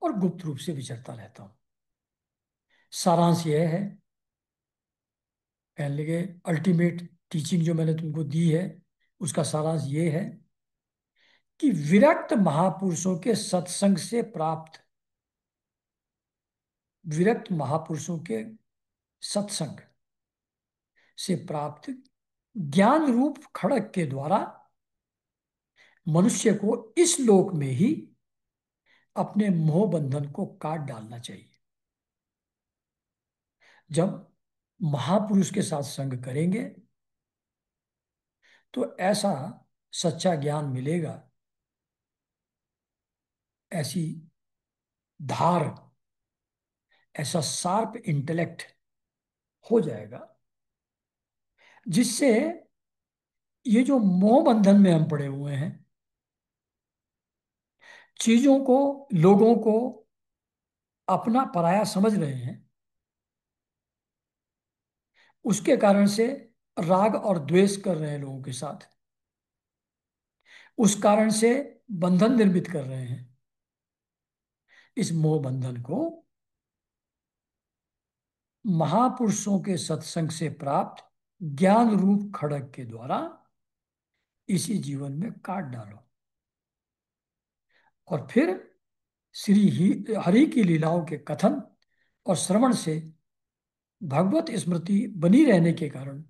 और गुप्त रूप से विचरता रहता हूं। सारांश यह है, कहने लगे अल्टीमेट टीचिंग जो मैंने तुमको दी है, उसका सारांश ये है कि विरक्त महापुरुषों के सत्संग से प्राप्त, विरक्त महापुरुषों के सत्संग से प्राप्त ज्ञान रूप खड़ग के द्वारा मनुष्य को इस लोक में ही अपने मोह बंधन को काट डालना चाहिए। जब महापुरुष के साथ संग करेंगे तो ऐसा सच्चा ज्ञान मिलेगा, ऐसी धार, ऐसा शार्प इंटेलेक्ट हो जाएगा, जिससे ये जो मोह बंधन में हम पड़े हुए हैं, चीजों को, लोगों को अपना पराया समझ रहे हैं, उसके कारण से राग और द्वेष कर रहे हैं लोगों के साथ, उस कारण से बंधन निर्मित कर रहे हैं। इस मोह बंधन को महापुरुषों के सत्संग से प्राप्त ज्ञान रूप खड़ग के द्वारा इसी जीवन में काट डालो, और फिर हरि की लीलाओं के कथन और श्रवण से भगवत स्मृति बनी रहने के कारण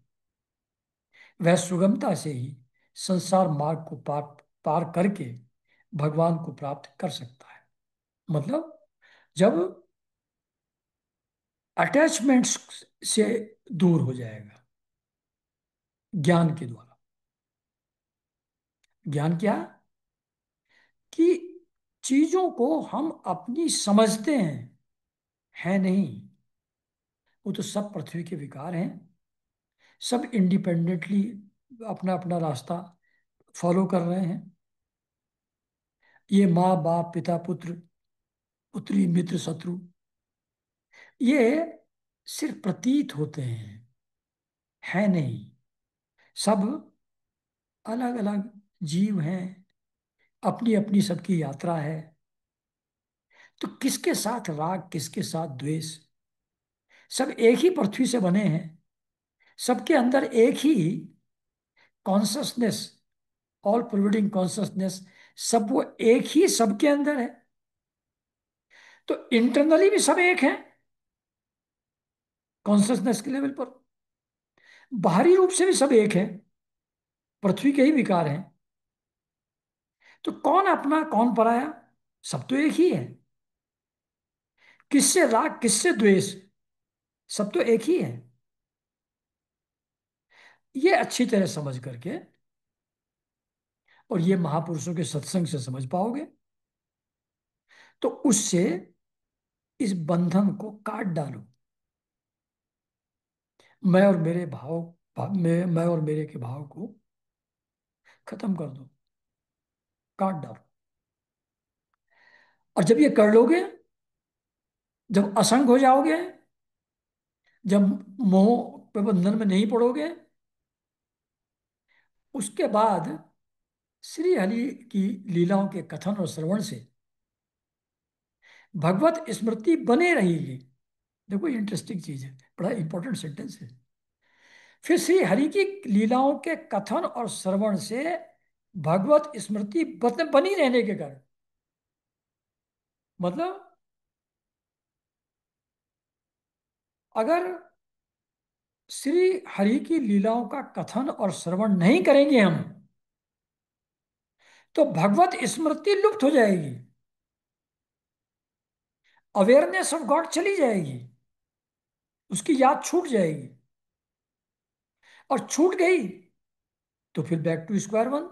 वह सुगमता से ही संसार मार्ग को पार पार करके भगवान को प्राप्त कर सकता है। मतलब जब अटैचमेंट्स से दूर हो जाएगा ज्ञान के द्वारा। ज्ञान क्या? कि चीजों को हम अपनी समझते हैं, है नहीं, वो तो सब पृथ्वी के विकार हैं, सब इंडिपेंडेंटली अपना अपना रास्ता फॉलो कर रहे हैं। ये माँ बाप पिता पुत्र पुत्री मित्र शत्रु, ये सिर्फ प्रतीत होते हैं, है नहीं। सब अलग अलग जीव हैं, अपनी अपनी सबकी यात्रा है। तो किसके साथ राग, किसके साथ द्वेष? सब एक ही पृथ्वी से बने हैं, सबके अंदर एक ही कॉन्शसनेस, ऑल प्रोवाइडिंग कॉन्शसनेस, सब वो एक ही सबके अंदर है। तो इंटरनली भी सब एक है कॉन्शसनेस के लेवल पर, बाहरी रूप से भी सब एक है, पृथ्वी के ही विकार हैं। तो कौन अपना कौन पराया? सब तो एक ही है। किससे राग किससे द्वेष? सब तो एक ही है। ये अच्छी तरह समझ करके, और ये महापुरुषों के सत्संग से समझ पाओगे, तो उससे इस बंधन को काट डालो। मैं और मेरे मैं और मेरे के भाव को खत्म कर दो, काट डालो। और जब ये कर लोगे, जब असंग हो जाओगे, जब मोह प्रबंधन में नहीं पड़ोगे, उसके बाद श्री हरि की लीलाओं के कथन और श्रवण से भगवत स्मृति बने रहेगी। देखो ये इंटरेस्टिंग चीज है, बड़ा इंपॉर्टेंट सेंटेंस है। फिर श्री हरि की लीलाओं के कथन और श्रवण से भगवत स्मृति बनी रहने के कारण, मतलब अगर श्री हरि की लीलाओं का कथन और श्रवण नहीं करेंगे हम, तो भगवत स्मृति लुप्त हो जाएगी, अवेयरनेस ऑफ गॉड चली जाएगी, उसकी याद छूट जाएगी। और छूट गई तो फिर बैक टू स्क्वायर वन,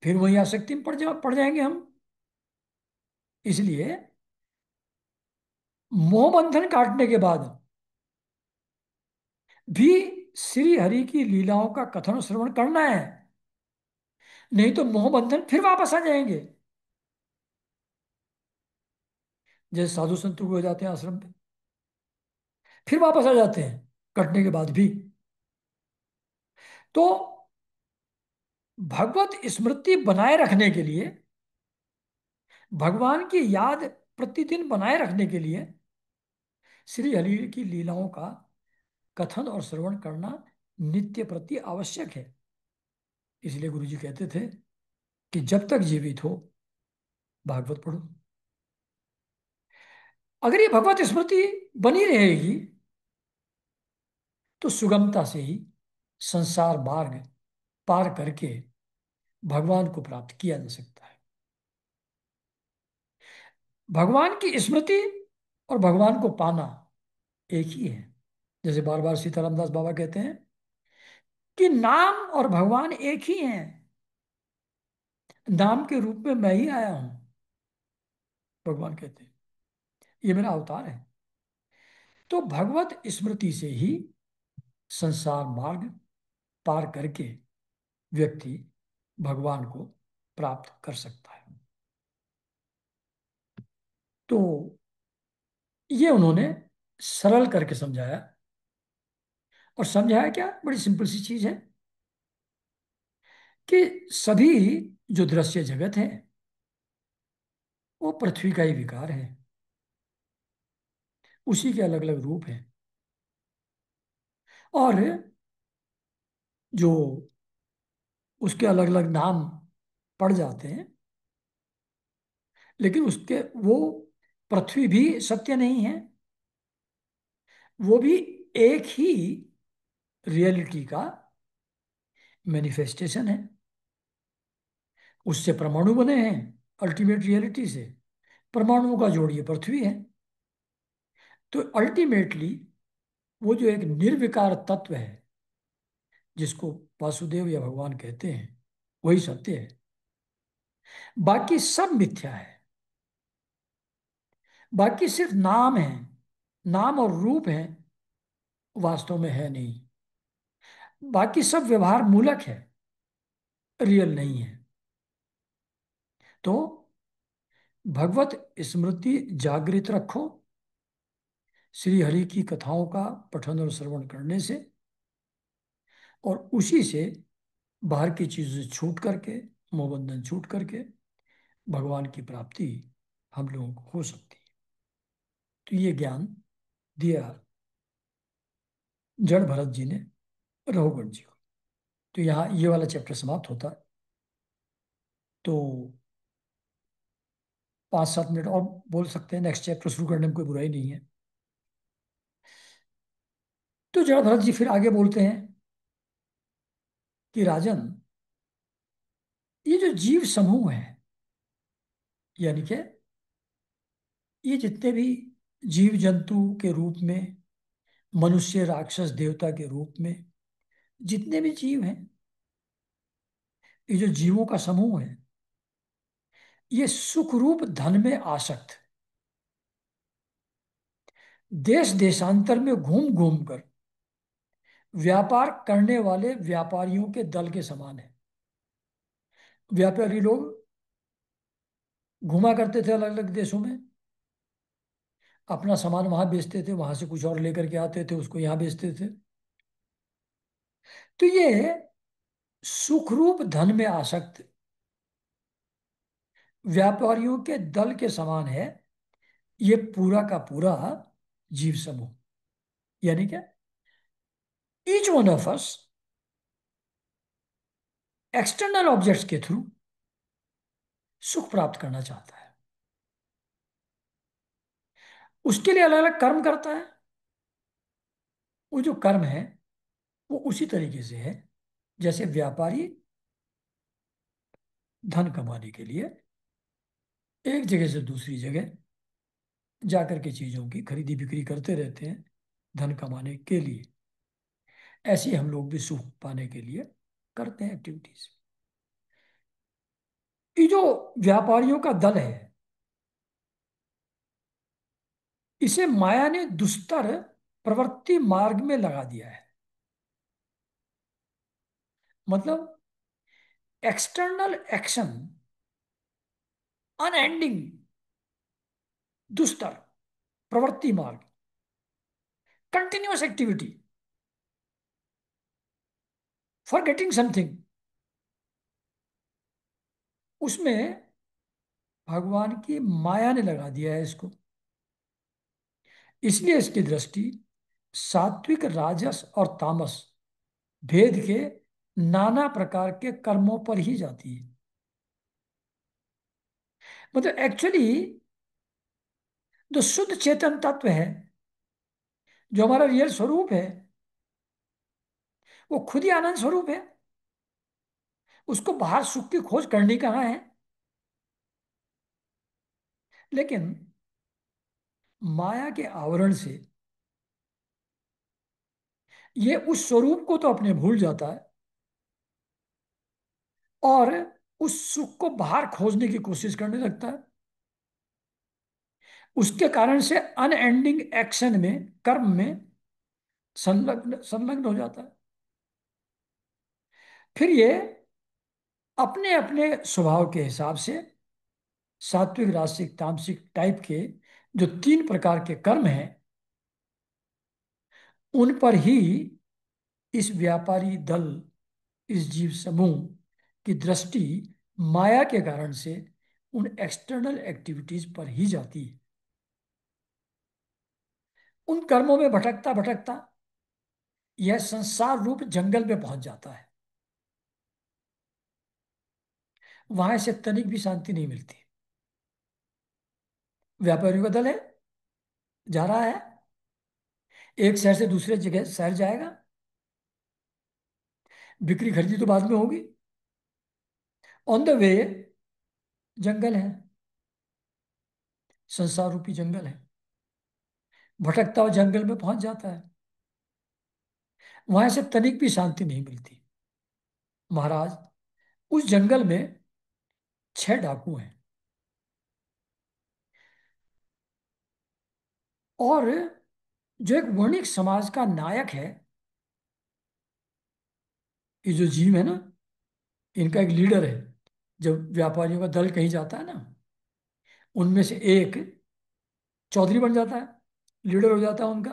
फिर वही आसक्ति में पड़ जाएंगे हम। इसलिए मोह बंधन काटने के बाद भी श्री हरि की लीलाओं का कथन और श्रवण करना है, नहीं तो मोह बंधन फिर वापस आ जाएंगे। जैसे साधु संतों को हो जाते हैं आश्रम पे, फिर वापस आ जाते हैं कटने के बाद भी। तो भगवत स्मृति बनाए रखने के लिए, भगवान की याद प्रतिदिन बनाए रखने के लिए श्री हरि की लीलाओं का कथन और श्रवण करना नित्य प्रति आवश्यक है। इसलिए गुरु जी कहते थे कि जब तक जीवित हो भागवत पढ़ो। अगर ये भगवत स्मृति बनी रहेगी तो सुगमता से ही संसार मार्ग पार करके भगवान को प्राप्त किया जा सकता है। भगवान की स्मृति और भगवान को पाना एक ही है। जैसे बार बार सीताराम दास बाबा कहते हैं कि नाम और भगवान एक ही हैं, नाम के रूप में मैं ही आया हूं, भगवान कहते हैं, ये मेरा अवतार है। तो भगवत स्मृति से ही संसार मार्ग पार करके व्यक्ति भगवान को प्राप्त कर सकता है। तो ये उन्होंने सरल करके समझाया, और समझाया क्या, बड़ी सिंपल सी चीज है कि सभी जो दृश्य जगत है वो पृथ्वी का ही विकार है, उसी के अलग अलग रूप हैं। और जो उसके अलग अलग नाम पड़ जाते हैं, लेकिन उसके वो पृथ्वी भी सत्य नहीं है, वो भी एक ही रियलिटी का मैनिफेस्टेशन है। उससे परमाणु बने हैं, अल्टीमेट रियलिटी से परमाणुओं का जोड़ ये पृथ्वी है। तो अल्टीमेटली वो जो एक निर्विकार तत्व है, जिसको वासुदेव या भगवान कहते हैं, वही सत्य है, बाकी सब मिथ्या है। बाकी सिर्फ नाम है, नाम और रूप है, वास्तव में है नहीं। बाकी सब व्यवहार मूलक है, रियल नहीं है। तो भगवत स्मृति जागृत रखो, श्री हरि की कथाओं का पठन और श्रवण करने से, और उसी से बाहर की चीजों से छूट करके, मोहबंधन छूट करके भगवान की प्राप्ति हम लोगों को हो सकती है। तो ये ज्ञान दिया जड़ भरत जी ने रघुगण जी को। तो यहाँ ये वाला चैप्टर समाप्त होता है। तो 5-7 मिनट और बोल सकते हैं, नेक्स्ट चैप्टर शुरू करने में कोई बुराई नहीं है। तो जड़ भरत जी फिर आगे बोलते हैं कि राजन, ये जो जीव समूह है, यानी कि ये जितने भी जीव जंतु के रूप में, मनुष्य राक्षस देवता के रूप में जितने भी जीव हैं, ये जो जीवों का समूह है, ये सुख रूप धन में आसक्त, देश देशांतर में घूम घूम कर व्यापार करने वाले व्यापारियों के दल के समान है। व्यापारी लोग घुमा करते थे अलग अलग देशों में, अपना सामान वहां बेचते थे, वहां से कुछ और लेकर के आते थे, उसको यहाँ बेचते थे। तो ये सुखरूप धन में आसक्त व्यापारियों के दल के समान है, ये पूरा का पूरा जीव समूह। यानी क्या, each one of us external objects के थ्रू सुख प्राप्त करना चाहता है। उसके लिए अलग अलग कर्म करता है। वो जो कर्म है वो उसी तरीके से है जैसे व्यापारी धन कमाने के लिए एक जगह से दूसरी जगह जाकर के चीजों की खरीदी बिक्री करते रहते हैं धन कमाने के लिए। ऐसे ही हम लोग भी सुख पाने के लिए करते हैं एक्टिविटीज। ये जो व्यापारियों का दल है, इसे माया ने दुस्तर प्रवृत्ति मार्ग में लगा दिया है। मतलब एक्सटर्नल एक्शन, अनएंडिंग दुस्तर प्रवृत्ति मार्ग, continuous activity for getting something, उसमें भगवान की माया ने लगा दिया है इसको। इसलिए इसकी दृष्टि सात्विक, राजस और तामस भेद के नाना प्रकार के कर्मों पर ही जाती है। मतलब एक्चुअली जो शुद्ध चेतन तत्व है, जो हमारा रियल स्वरूप है, वो खुद ही आनंद स्वरूप है। उसको बाहर सुख की खोज करनी कहाँ है। लेकिन माया के आवरण से ये उस स्वरूप को तो अपने भूल जाता है और उस सुख को बाहर खोजने की कोशिश करने लगता है। उसके कारण से अनएंडिंग एक्शन में, कर्म में संलग्न संलग्न हो जाता है। फिर ये अपने अपने स्वभाव के हिसाब से सात्विक, राजसिक, तामसिक टाइप के जो 3 प्रकार के कर्म हैं, उन पर ही इस व्यापारी दल, इस जीव समूह की दृष्टि माया के कारण से उन एक्सटर्नल एक्टिविटीज पर ही जाती है। उन कर्मों में भटकता भटकता यह संसार रूप जंगल में पहुंच जाता है। वहां से तनिक भी शांति नहीं मिलती। व्यापारियों का दल है, जा रहा है, एक शहर से दूसरे जगह शहर जाएगा, बिक्री खरीदी तो बाद में होगी। ऑन द वे जंगल है, संसार रूपी जंगल है, भटकता हुआ जंगल में पहुंच जाता है। वहां से तनिक भी शांति नहीं मिलती। महाराज, उस जंगल में 6 डाकू हैं, और जो एक वणिक समाज का नायक है, ये जो जीव है ना, इनका एक लीडर है, जब व्यापारियों का दल कहीं जाता है ना, उनमें से एक चौधरी बन जाता है, लीडर हो जाता है उनका।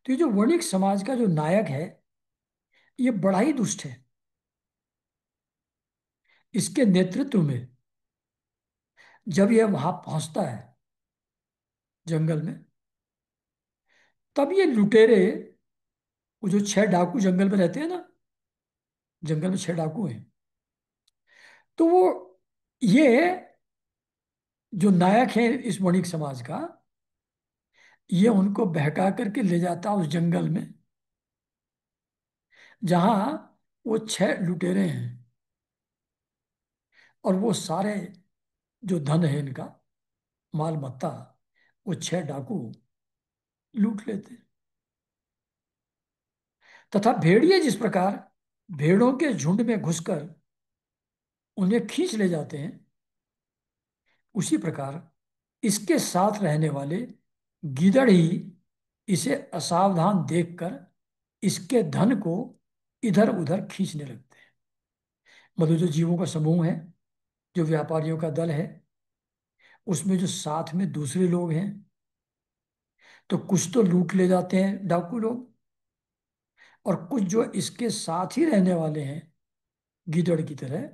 तो ये जो वणिक समाज का जो नायक है, ये बड़ा ही दुष्ट है। इसके नेतृत्व में जब यह वहां पहुंचता है जंगल में, तब ये लुटेरे, वो जो 6 डाकू जंगल में रहते हैं ना, जंगल में 6 डाकू हैं, तो वो, ये जो नायक है इस वणिक समाज का, ये उनको बहका करके ले जाता उस जंगल में जहां वो 6 लुटेरे हैं, और वो सारे जो धन है इनका, माल मत्ता, वो 6 डाकू लूट लेते हैं। तथा भेड़िए जिस प्रकार भेड़ों के झुंड में घुसकर उन्हें खींच ले जाते हैं, उसी प्रकार इसके साथ रहने वाले गीदड़ ही इसे असावधान देखकर इसके धन को इधर उधर खींचने लगते हैं। मतलब जो जीवों का समूह है, जो व्यापारियों का दल है, उसमें जो साथ में दूसरे लोग हैं, तो कुछ तो लूट ले जाते हैं डाकू लोग, और कुछ जो इसके साथ ही रहने वाले हैं गीदड़ की तरह,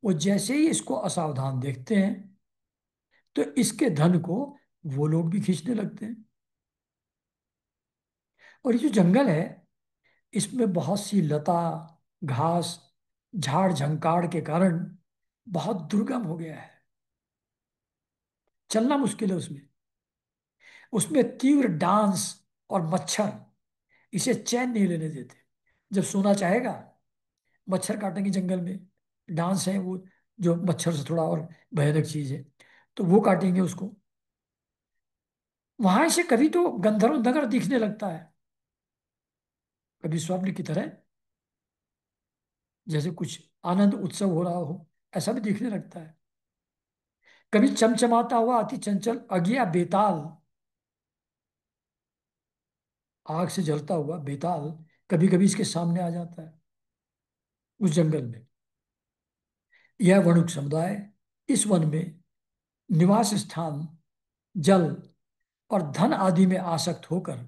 वो जैसे ही इसको असावधान देखते हैं, तो इसके धन को वो लोग भी खींचने लगते हैं। और ये जो जंगल है, इसमें बहुत सी लता, घास, झाड़ झंकाड़ के कारण बहुत दुर्गम हो गया है। चलना मुश्किल है उसमें। उसमें तीव्र डांस और मच्छर इसे चैन नहीं लेने देते। जब सोना चाहेगा, मच्छर काटेंगे जंगल में। डांस है वो, जो मच्छर से थोड़ा और भयानक चीज है, तो वो काटेंगे उसको। वहां से कभी तो गंधर्व नगर दिखने लगता है, कभी स्वप्न की तरह, जैसे कुछ आनंद उत्सव हो रहा हो, ऐसा भी दिखने लगता है। कभी चमचमाता हुआ अति चंचल अगिया बेताल, आग से जलता हुआ बेताल, कभी कभी इसके सामने आ जाता है उस जंगल में। यह वणुक समुदाय इस वन में निवास स्थान, जल और धन आदि में आसक्त होकर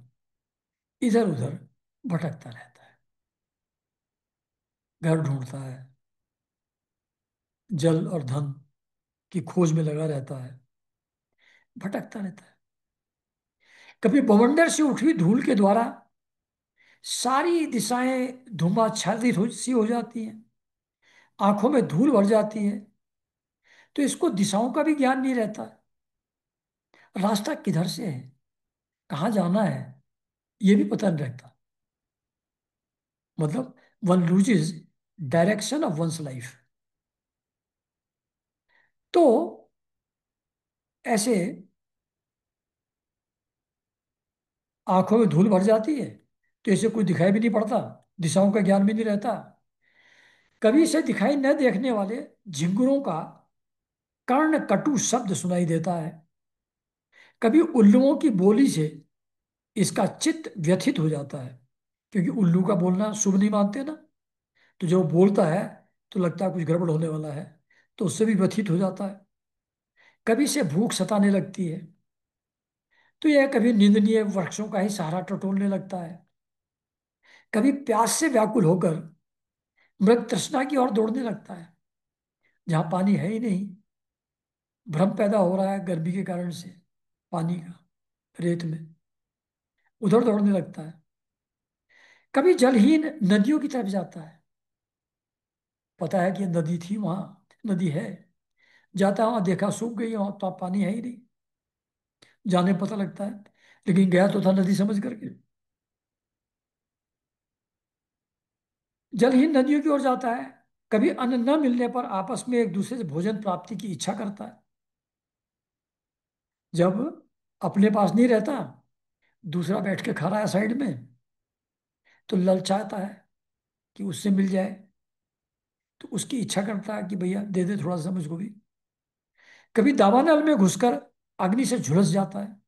इधर उधर भटकता रहता है। घर ढूंढता है, जल और धन की खोज में लगा रहता है, भटकता रहता है। कभी बवंडर से उठी धूल के द्वारा सारी दिशाएं धुआंछादित सी हो जाती हैं, आंखों में धूल भर जाती है, तो इसको दिशाओं का भी ज्ञान नहीं रहता। रास्ता किधर से है, कहाँ जाना है, ये भी पता नहीं रहता। मतलब one loses direction of one's life. तो ऐसे आंखों में धूल भर जाती है, तो इसे कुछ दिखाई भी नहीं पड़ता, दिशाओं का ज्ञान भी नहीं रहता। कभी इसे दिखाई न देखने वाले झिंगुरों का कर्ण कटु शब्द सुनाई देता है। कभी उल्लुओं की बोली से इसका चित्त व्यथित हो जाता है, क्योंकि उल्लू का बोलना शुभ नहीं मानते ना, तो जब वो बोलता है तो लगता है कुछ गड़बड़ होने वाला है, तो उससे भी व्यथित हो जाता है। कभी से भूख सताने लगती है, तो यह कभी निंदनीय वृक्षों का ही सहारा टटोलने लगता है। कभी प्यास से व्याकुल होकर मृग तृष्णा की ओर दौड़ने लगता है, जहां पानी है ही नहीं। भ्रम पैदा हो रहा है गर्मी के कारण से, पानी का, रेत में, उधर दौड़ने लगता है। कभी जलहीन नदियों की तरफ जाता है, पता है कि नदी थी वहां, नदी है, जाता वहां देखा सूख गई, वहां तो पानी है ही नहीं, जाने पता लगता है, लेकिन गया तो था नदी समझ करके। जलहीन नदियों की ओर जाता है। कभी अन्न न मिलने पर आपस में एक दूसरे से भोजन प्राप्ति की इच्छा करता है। जब अपने पास नहीं रहता, दूसरा बैठ के खा रहा है साइड में, तो ललचाता है कि उससे मिल जाए, तो उसकी इच्छा करता है कि भैया दे दे थोड़ा सा मुझको भी। कभी दावानल में घुसकर अग्नि से झुलस जाता है।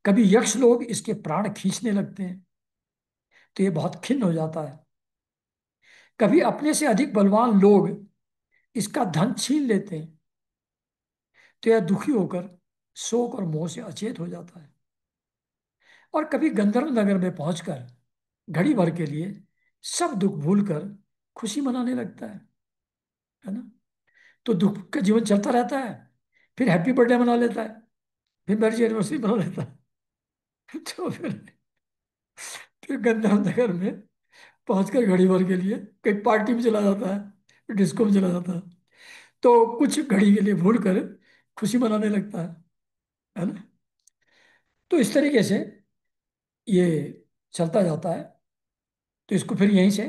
कभी यक्ष लोग इसके प्राण खींचने लगते हैं, तो ये बहुत खिन्न हो जाता है। कभी अपने से अधिक बलवान लोग इसका धन छीन लेते हैं, तो यह दुखी होकर शोक और मोह से अचेत हो जाता है, और कभी गंधर्व नगर में पहुंचकर घड़ी भर के लिए सब दुख भूलकर खुशी मनाने लगता है ना। तो दुख का जीवन चलता रहता है, फिर हैप्पी बर्थडे मना लेता है, फिर मैरिज एनिवर्सरी मना लेता है। तो फिर गंधर्व नगर में पहुंचकर घड़ी भर के लिए कहीं पार्टी में चला जाता है, डिस्को में चला जाता है, तो कुछ घड़ी के लिए भूल कर खुशी मनाने लगता है ना। तो इस तरीके से ये चलता जाता है। तो इसको फिर यहीं से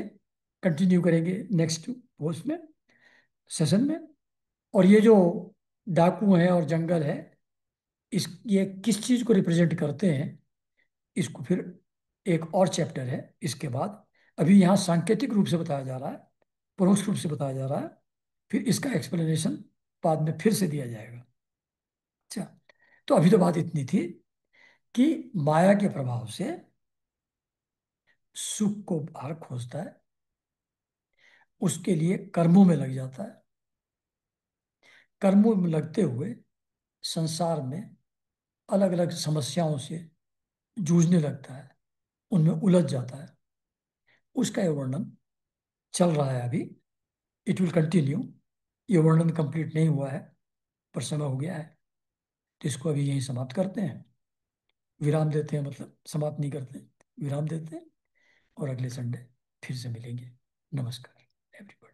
कंटिन्यू करेंगे नेक्स्ट पोस्ट में, सेशन में। और ये जो डाकू हैं और जंगल है, इस ये किस चीज को रिप्रेजेंट करते हैं, इसको फिर एक और चैप्टर है इसके बाद। अभी यहाँ सांकेतिक रूप से बताया जा रहा है, परोक्ष रूप से बताया जा रहा है, फिर इसका एक्सप्लेनेशन बाद में फिर से दिया जाएगा। अच्छा, तो अभी तो बात इतनी थी कि माया के प्रभाव से सुख को बाहर खोजता है, उसके लिए कर्मों में लग जाता है, कर्मों में लगते हुए संसार में अलग अलग समस्याओं से जूझने लगता है, उनमें उलझ जाता है। उसका ये वर्णन चल रहा है अभी, इट विल कंटिन्यू। ये वर्णन कंप्लीट नहीं हुआ है, पर समय हो गया है, तो इसको अभी यहीं समाप्त करते हैं, विराम देते हैं, मतलब समाप्त नहीं करते, विराम देते हैं, और अगले संडे फिर से मिलेंगे। नमस्कार एवरीवन।